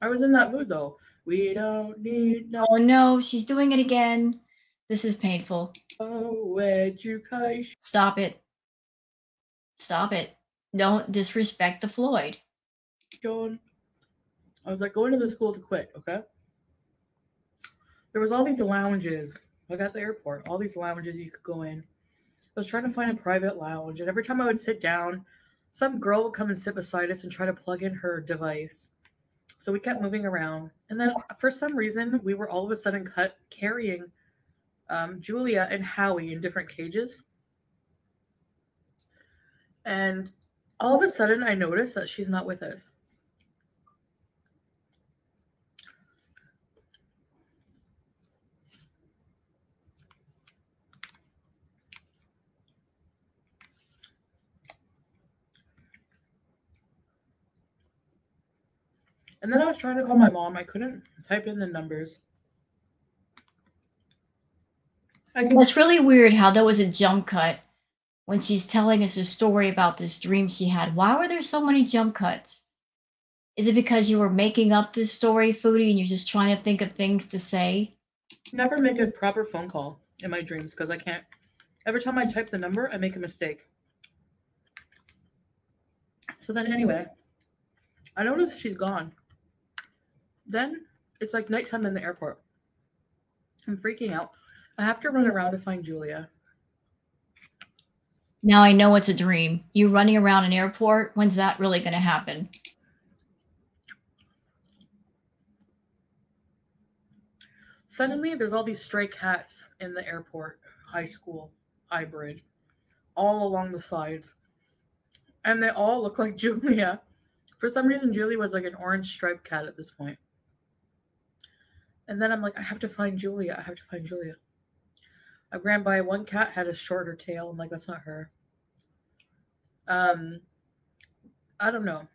I was in that mood though. We don't need no. Oh no, she's doing it again. This is painful. Education. Stop it. Stop it. Don't disrespect the Floyd. John. I was like going to the school to quit, okay? There was all these lounges. Like at the airport, all these lounges you could go in. I was trying to find a private lounge, and every time I would sit down, some girl would come and sit beside us and try to plug in her device. So we kept moving around. And then for some reason, we were all of a sudden carrying Julia and Howie in different cages. And all of a sudden, I noticed that she's not with us. And then I was trying to call my mom. I couldn't type in the numbers. It's really weird how there was a jump cut when she's telling us a story about this dream she had. Why were there so many jump cuts? Is it because you were making up this story, Foodie, and you're just trying to think of things to say? Never make a proper phone call in my dreams because I can't. Every time I type the number, I make a mistake. So then anyway, I noticed she's gone. Then it's like nighttime in the airport. I'm freaking out. I have to run around to find Julia. Now I know it's a dream. You running around an airport? When's that really going to happen? Suddenly, there's all these stray cats in the airport, high school, hybrid, all along the sides. And they all look like Julia. For some reason, Julia was like an orange striped cat at this point. And then I'm like, I have to find Julia. I have to find Julia. I ran by one cat, had a shorter tail. I'm like, that's not her. I don't know.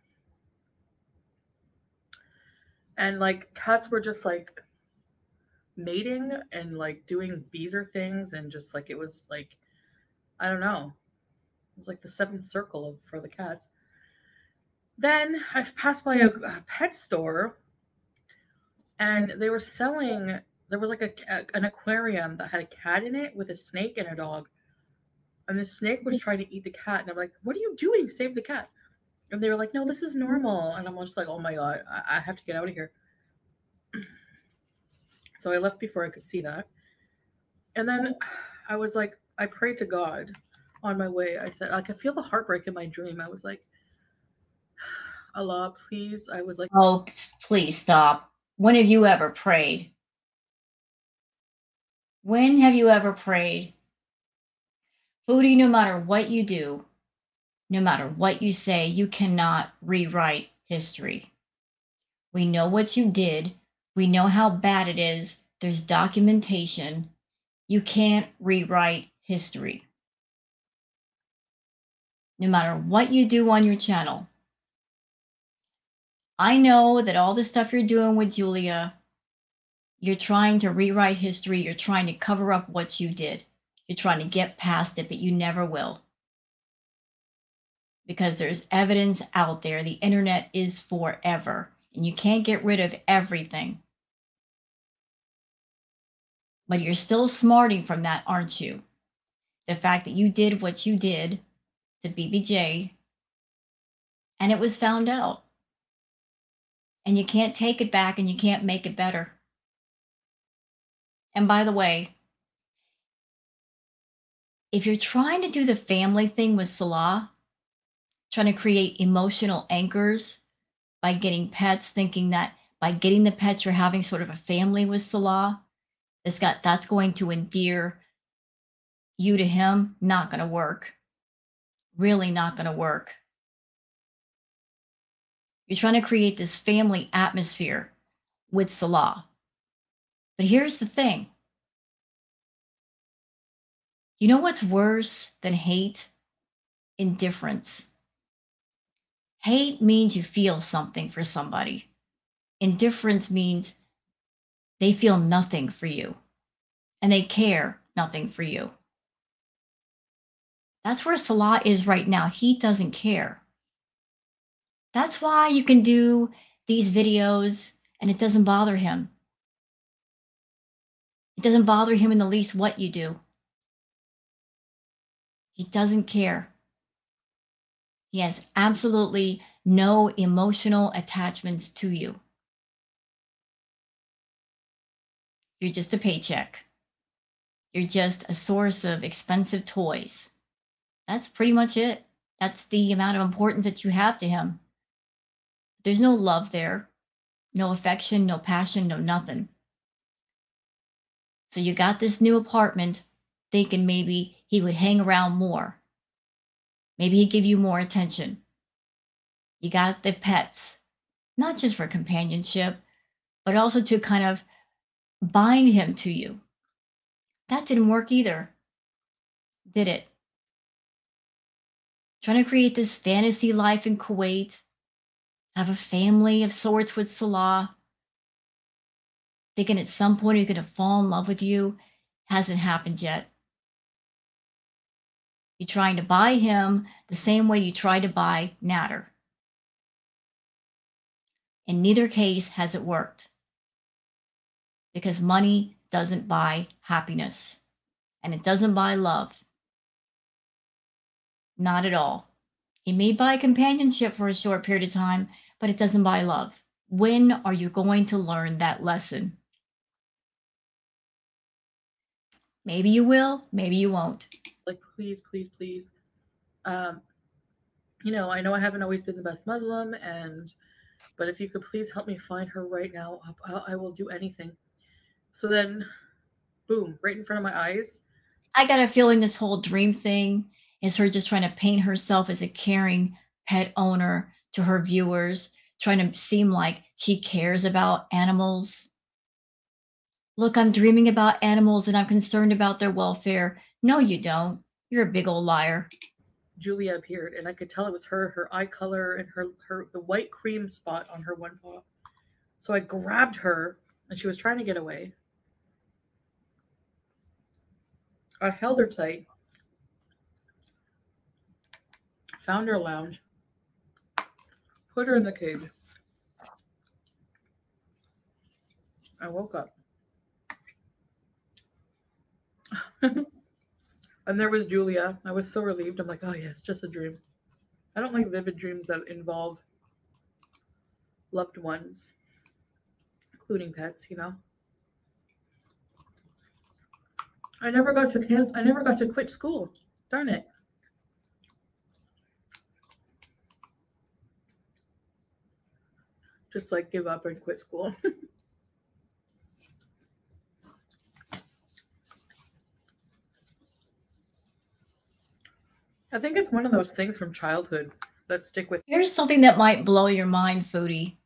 And like cats were just like mating and like doing beezer things and just like it was like, I don't know. It was like the seventh circle for the cats. Then I passed by a pet store and they were selling there was like an aquarium that had a cat in it with a snake and a dog. And the snake was trying to eat the cat. And I'm like, what are you doing? Save the cat. And they were like, no, this is normal. And I'm just like, oh my God, I have to get out of here. So I left before I could see that. And then I was like, I prayed to God on my way. I said, I could feel the heartbreak in my dream. I was like, Allah, please. I was like, Oh, please stop. When have you ever prayed? When have you ever prayed? Foodie, no matter what you do, no matter what you say, you cannot rewrite history. We know what you did. We know how bad it is. There's documentation. You can't rewrite history. No matter what you do on your channel. I know that all the stuff you're doing with Julia, you're trying to rewrite history. You're trying to cover up what you did. You're trying to get past it, but you never will. Because there's evidence out there. The internet is forever, and you can't get rid of everything. But you're still smarting from that, aren't you? The fact that you did what you did to BBJ, and it was found out. And you can't take it back, and you can't make it better. And by the way, if you're trying to do the family thing with Salah, trying to create emotional anchors by getting pets, thinking that by getting the pets, you're having sort of a family with Salah, that's going to endear you to him, not going to work. Really not going to work. You're trying to create this family atmosphere with Salah. But here's the thing. You know what's worse than hate? Indifference. Hate means you feel something for somebody. Indifference means they feel nothing for you and they care nothing for you. That's where Salah is right now. He doesn't care. That's why you can do these videos and it doesn't bother him. It doesn't bother him in the least what you do. He doesn't care. He has absolutely no emotional attachments to you. You're just a paycheck. You're just a source of expensive toys. That's pretty much it. That's the amount of importance that you have to him. There's no love there, no affection, no passion, no nothing. So you got this new apartment thinking maybe he would hang around more. Maybe he'd give you more attention. You got the pets, not just for companionship, but also to kind of bind him to you. That didn't work either, did it? Trying to create this fantasy life in Kuwait, have a family of sorts with Salah, thinking at some point he's going to fall in love with you, hasn't happened yet. You're trying to buy him the same way you tried to buy Nader. In neither case has it worked. Because money doesn't buy happiness. And it doesn't buy love. Not at all. It may buy companionship for a short period of time, but it doesn't buy love. When are you going to learn that lesson? Maybe you will, maybe you won't. like, please, please, please. You know I haven't always been the best Muslim, but if you could please help me find her right now, I will do anything. So then, boom, right in front of my eyes. I got a feeling this whole dream thing is her just trying to paint herself as a caring pet owner to her viewers, trying to seem like she cares about animals. Look, I'm dreaming about animals and I'm concerned about their welfare. No, you don't. You're a big old liar. Julia appeared, and I could tell it was her eye color and the white cream spot on her one paw. So I grabbed her, and she was trying to get away. I held her tight, found her lounge, put her in the cage. I woke up. And there was Julia. I was so relieved. I'm like, oh yeah, it's just a dream. I don't like vivid dreams that involve loved ones, including pets, you know. I never got to quit school. Darn it. Just like give up and quit school. I think it's one of those things from childhood that stick with. Here's something that might blow your mind, Foodie.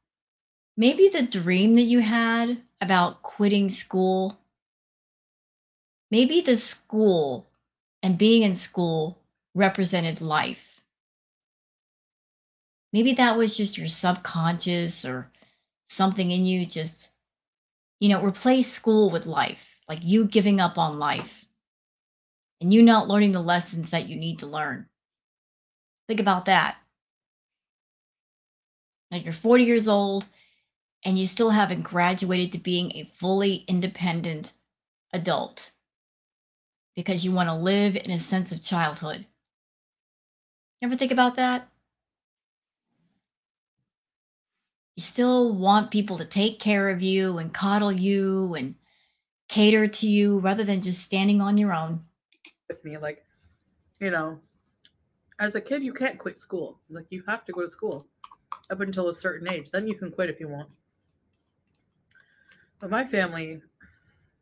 Maybe the dream that you had about quitting school, maybe the school and being in school represented life. Maybe that was just your subconscious or something in you just, replace school with life, like you giving up on life and you not learning the lessons that you need to learn. Think about that. Like you're 40 years old and you still haven't graduated to being a fully independent adult because you want to live in a sense of childhood. Ever think about that? You still want people to take care of you and coddle you and cater to you rather than just standing on your own. With me, like, as a kid, you can't quit school. Like, you have to go to school up until a certain age. Then you can quit if you want. But my family,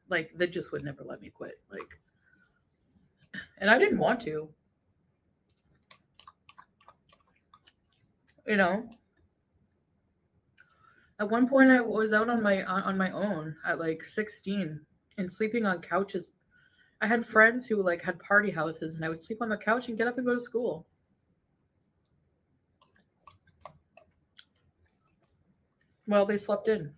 like, they just would never let me quit. Like, and I didn't want to. At one point, I was out on my own at like 16 and sleeping on couches. I had friends who like had party houses, and I would sleep on the couch and get up and go to school. Well, they slept in.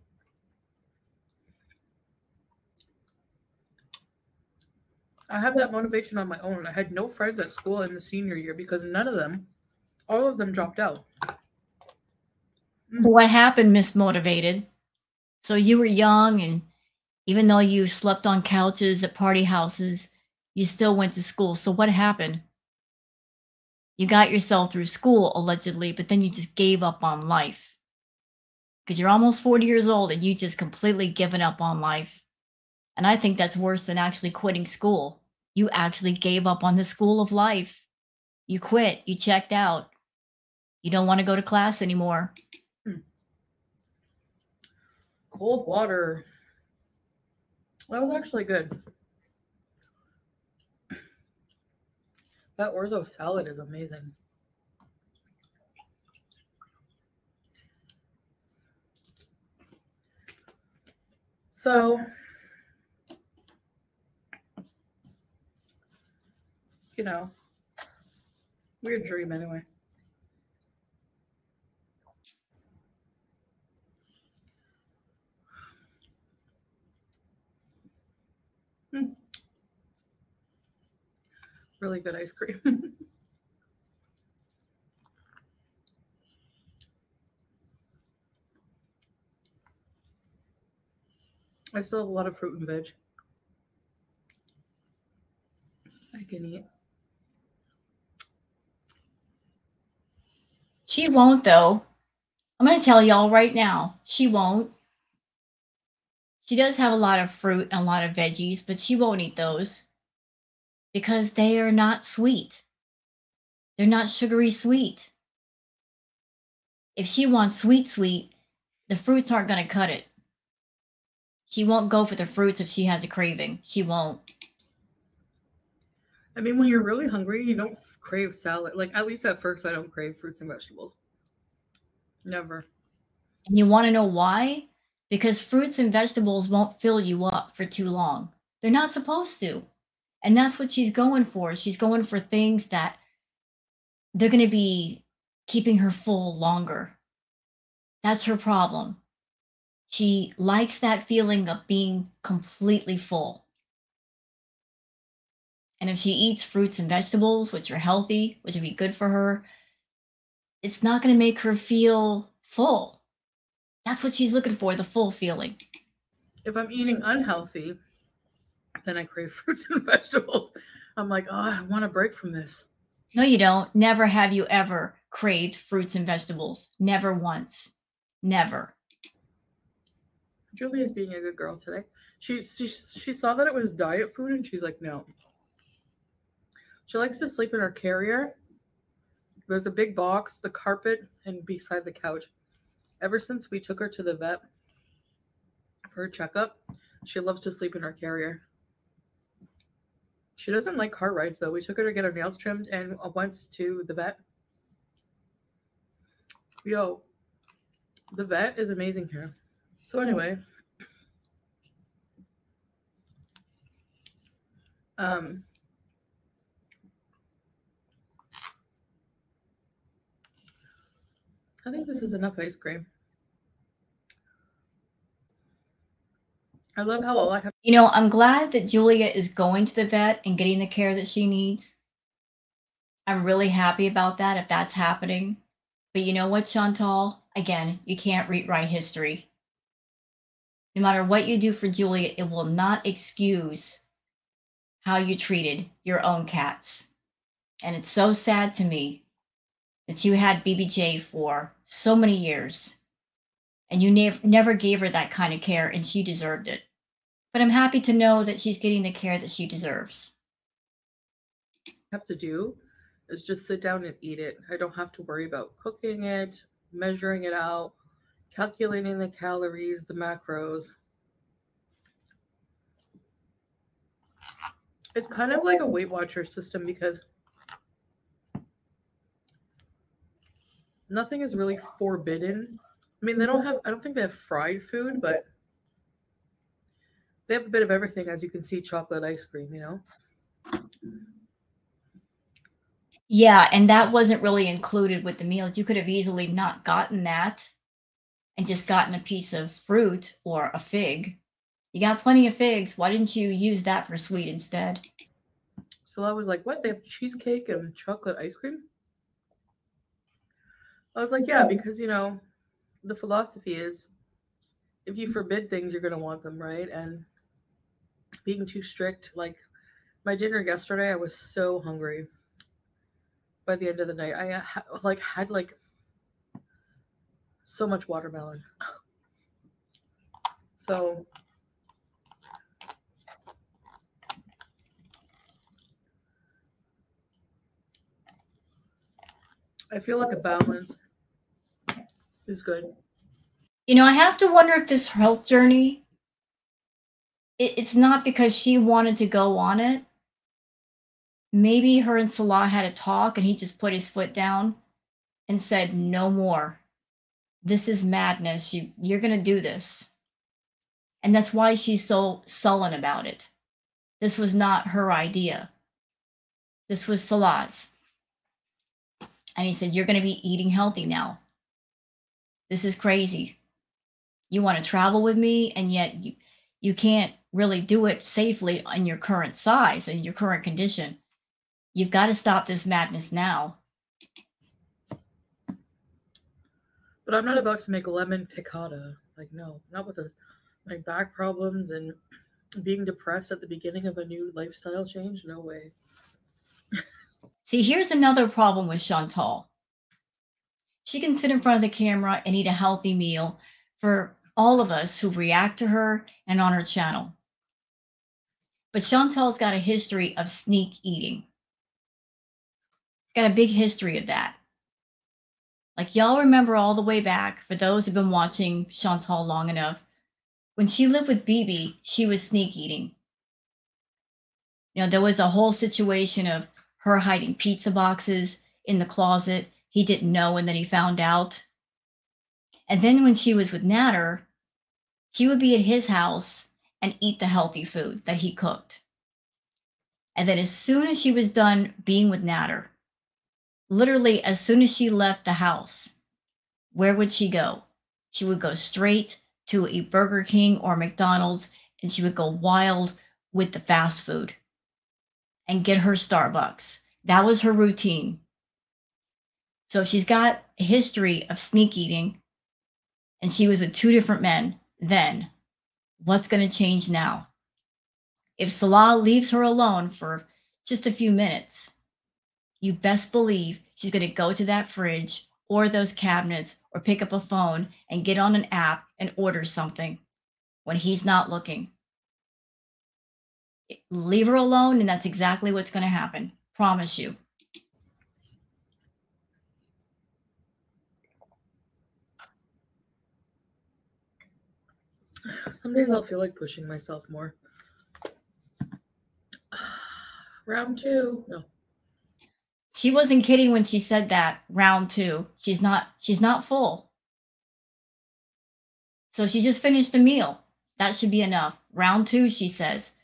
I had that motivation on my own. I had no friends at school in the senior year because all of them dropped out. So what happened, Miss Motivated? So you were young, and even though you slept on couches at party houses, you still went to school. So what happened? You got yourself through school, allegedly, but then you just gave up on life. Because you're almost 40 years old and you just completely given up on life. And I think that's worse than actually quitting school. You actually gave up on the school of life. You quit. You checked out. You don't want to go to class anymore. Cold water. That was actually good. That orzo salad is amazing. So, weird dream anyway. Really good ice cream. I still have a lot of fruit and veg I can eat. She won't, though. I'm going to tell y'all right now, she won't. She does have a lot of fruit and a lot of veggies, but she won't eat those because they are not sweet. They're not sugary sweet. If she wants sweet, the fruits aren't going to cut it. She won't go for the fruits if she has a craving. She won't. I mean, when you're really hungry, you don't crave salad. Like, at least at first, I don't crave fruits and vegetables. Never. And you want to know why? Because fruits and vegetables won't fill you up for too long. They're not supposed to. And that's what she's going for. She's going for things that they're going to be keeping her full longer. That's her problem. She likes that feeling of being completely full. And if she eats fruits and vegetables, which are healthy, which would be good for her, it's not going to make her feel full. That's what she's looking for, the full feeling. If I'm eating unhealthy, then I crave fruits and vegetables. I'm like, oh, I want a break from this. No, you don't. Never have you ever craved fruits and vegetables. Never once. Never. Julie is being a good girl today. She saw that it was diet food and she's like, no. She likes to sleep in her carrier. There's a big box, the carpet, and beside the couch. Ever since we took her to the vet for her checkup, she loves to sleep in her carrier. She doesn't like car rides, though. We took her to get her nails trimmed and once to the vet. Yo, the vet is amazing here. So anyway, I think this is enough ice cream. I love how all I have. You know, I'm glad that Julia is going to the vet and getting the care that she needs. I'm really happy about that if that's happening. But you know what, Chantal? Again, you can't rewrite history. No matter what you do for Julia, it will not excuse how you treated your own cats. And it's so sad to me that you had BBJ for so many years and you never gave her that kind of care, and she deserved it. But I'm happy to know that she's getting the care that she deserves. Have to do is just sit down and eat it. I don't have to worry about cooking it, measuring it out, calculating the calories, the macros. It's kind of like a Weight Watcher system because nothing is really forbidden. I mean, I don't think they have fried food, but they have a bit of everything, as you can see, chocolate ice cream, you know? Yeah, and that wasn't really included with the meal. You could have easily not gotten that and just gotten a piece of fruit or a fig. You got plenty of figs. Why didn't you use that for sweet instead? So I was like, what? They have cheesecake and chocolate ice cream? I was like, yeah, because, you know, the philosophy is if you forbid things, you're going to want them, right? And being too strict, like my dinner yesterday, I was so hungry. By the end of the night, I had so much watermelon. So I feel like a balance is good. You know, I have to wonder if this health journey, it's not because she wanted to go on it. Maybe her and Salah had a talk and he just put his foot down and said, no more. This is madness. You're going to do this. And that's why she's so sullen about it. This was not her idea. This was Salah's. And he said, you're going to be eating healthy now. This is crazy. You want to travel with me, and yet you can't really do it safely in your current size and your current condition. You've got to stop this madness now. But I'm not about to make lemon piccata. Like, no, not with my back problems and being depressed at the beginning of a new lifestyle change. No way. See, here's another problem with Chantal. She can sit in front of the camera and eat a healthy meal for all of us who react to her and on her channel. But Chantal's got a history of sneak eating. Got a big history of that. Like, y'all remember all the way back, for those who've been watching Chantal long enough, when she lived with BB, she was sneak eating. You know, there was a whole situation of her hiding pizza boxes in the closet. He didn't know, and then he found out. And then when she was with Natter, she would be at his house and eat the healthy food that he cooked. And then as soon as she was done being with Natter, literally as soon as she left the house, where would she go? She would go straight to a Burger King or McDonald's, and she would go wild with the fast food and get her Starbucks. That was her routine. So she's got a history of sneak eating, and she was with two different men then. What's going to change now? If Salah leaves her alone for just a few minutes, you best believe she's going to go to that fridge or those cabinets or pick up a phone and get on an app and order something when he's not looking. Leave her alone, and that's exactly what's going to happen. Promise you. Some days I'll feel like pushing myself more. Round 2. No. She wasn't kidding when she said that. Round 2. She's not full. So she just finished a meal. That should be enough. Round 2, she says.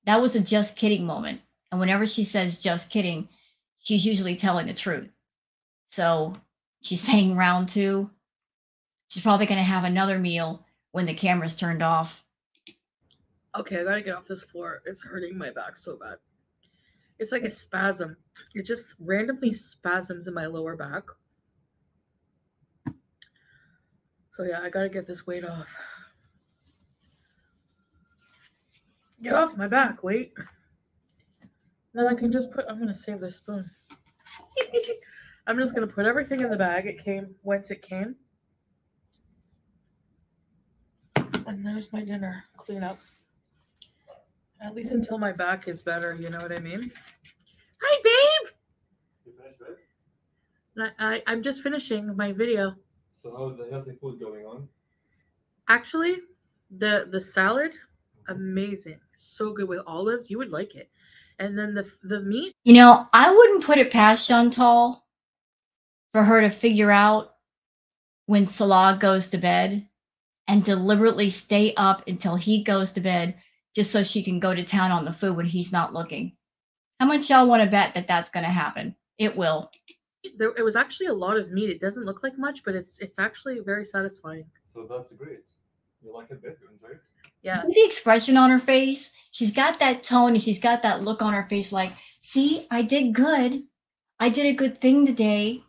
That was a just kidding moment. And whenever she says just kidding, she's usually telling the truth. So she's saying round 2. She's probably going to have another meal when the camera's turned off. Okay, I gotta get off this floor. It's hurting my back so bad. It's like a spasm. It just randomly spasms in my lower back. So yeah, I gotta get this weight off. Get off my back, wait. Then I can just I'm gonna save this spoon. I'm just gonna put everything in the bag. It came whence it came. And there's my dinner. Clean up. At least until my back is better, you know what I mean? Hi, babe! You finished, right? I'm just finishing my video. So how's the healthy food going on? Actually, the salad, amazing. So good with olives. You would like it. And then the meat. You know, I wouldn't put it past Chantal for her to figure out when Salah goes to bed and deliberately stay up until he goes to bed just so she can go to town on the food when he's not looking. How much y'all want to bet that that's going to happen? It will. It was actually a lot of meat. It doesn't look like much, but it's actually very satisfying. So that's great. You like it, babe? You enjoy it? Yeah. The expression on her face, she's got that tone and she's got that look on her face like, see, I did good. I did a good thing today.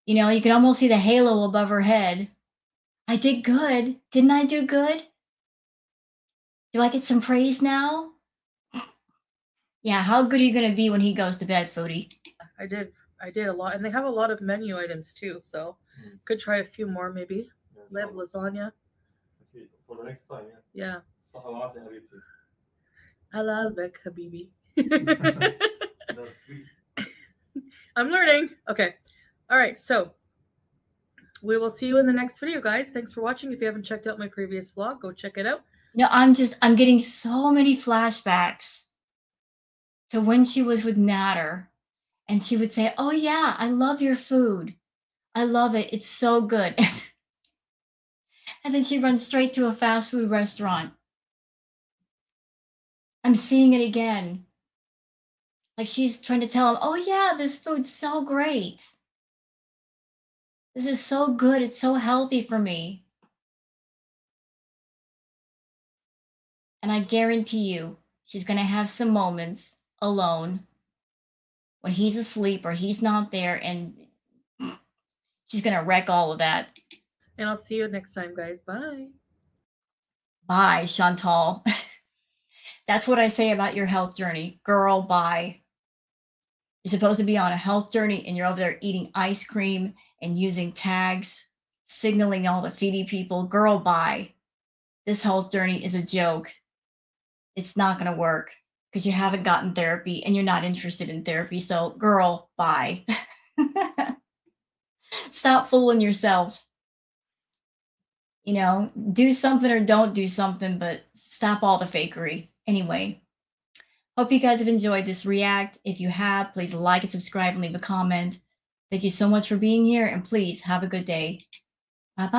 You know, you can almost see the halo above her head. I did good. Didn't I do good? Do I get some praise now? Yeah, how good are you going to be when he goes to bed, Foodie? I did a lot. And they have a lot of menu items too. So could try a few more maybe. Yeah, They have lasagna. Okay, for the next time, yeah. Yeah. Salawat ya habibti. I love it, Habibi. That's sweet. I'm learning. Okay. All right. So we will see you in the next video, guys. Thanks for watching. If you haven't checked out my previous vlog, go check it out. No, I'm getting so many flashbacks to when she was with Natter. And she would say, oh, yeah, I love your food. I love it. It's so good. And then she runs straight to a fast food restaurant. I'm seeing it again. Like she's trying to tell him, oh, yeah, this food's so great. This is so good. It's so healthy for me. And I guarantee you, she's going to have some moments alone when he's asleep or he's not there, and she's going to wreck all of that. And I'll see you next time, guys. Bye. Bye, Chantal. That's what I say about your health journey. Girl, bye. You're supposed to be on a health journey and you're over there eating ice cream and using tags, signaling all the feedy people. Girl, bye. This health journey is a joke. It's not going to work because you haven't gotten therapy and you're not interested in therapy. So, girl, bye. Stop fooling yourself. You know, do something or don't do something, but stop all the fakery. Anyway, hope you guys have enjoyed this react. If you have, please like and subscribe and leave a comment. Thank you so much for being here, and please have a good day. Bye-bye.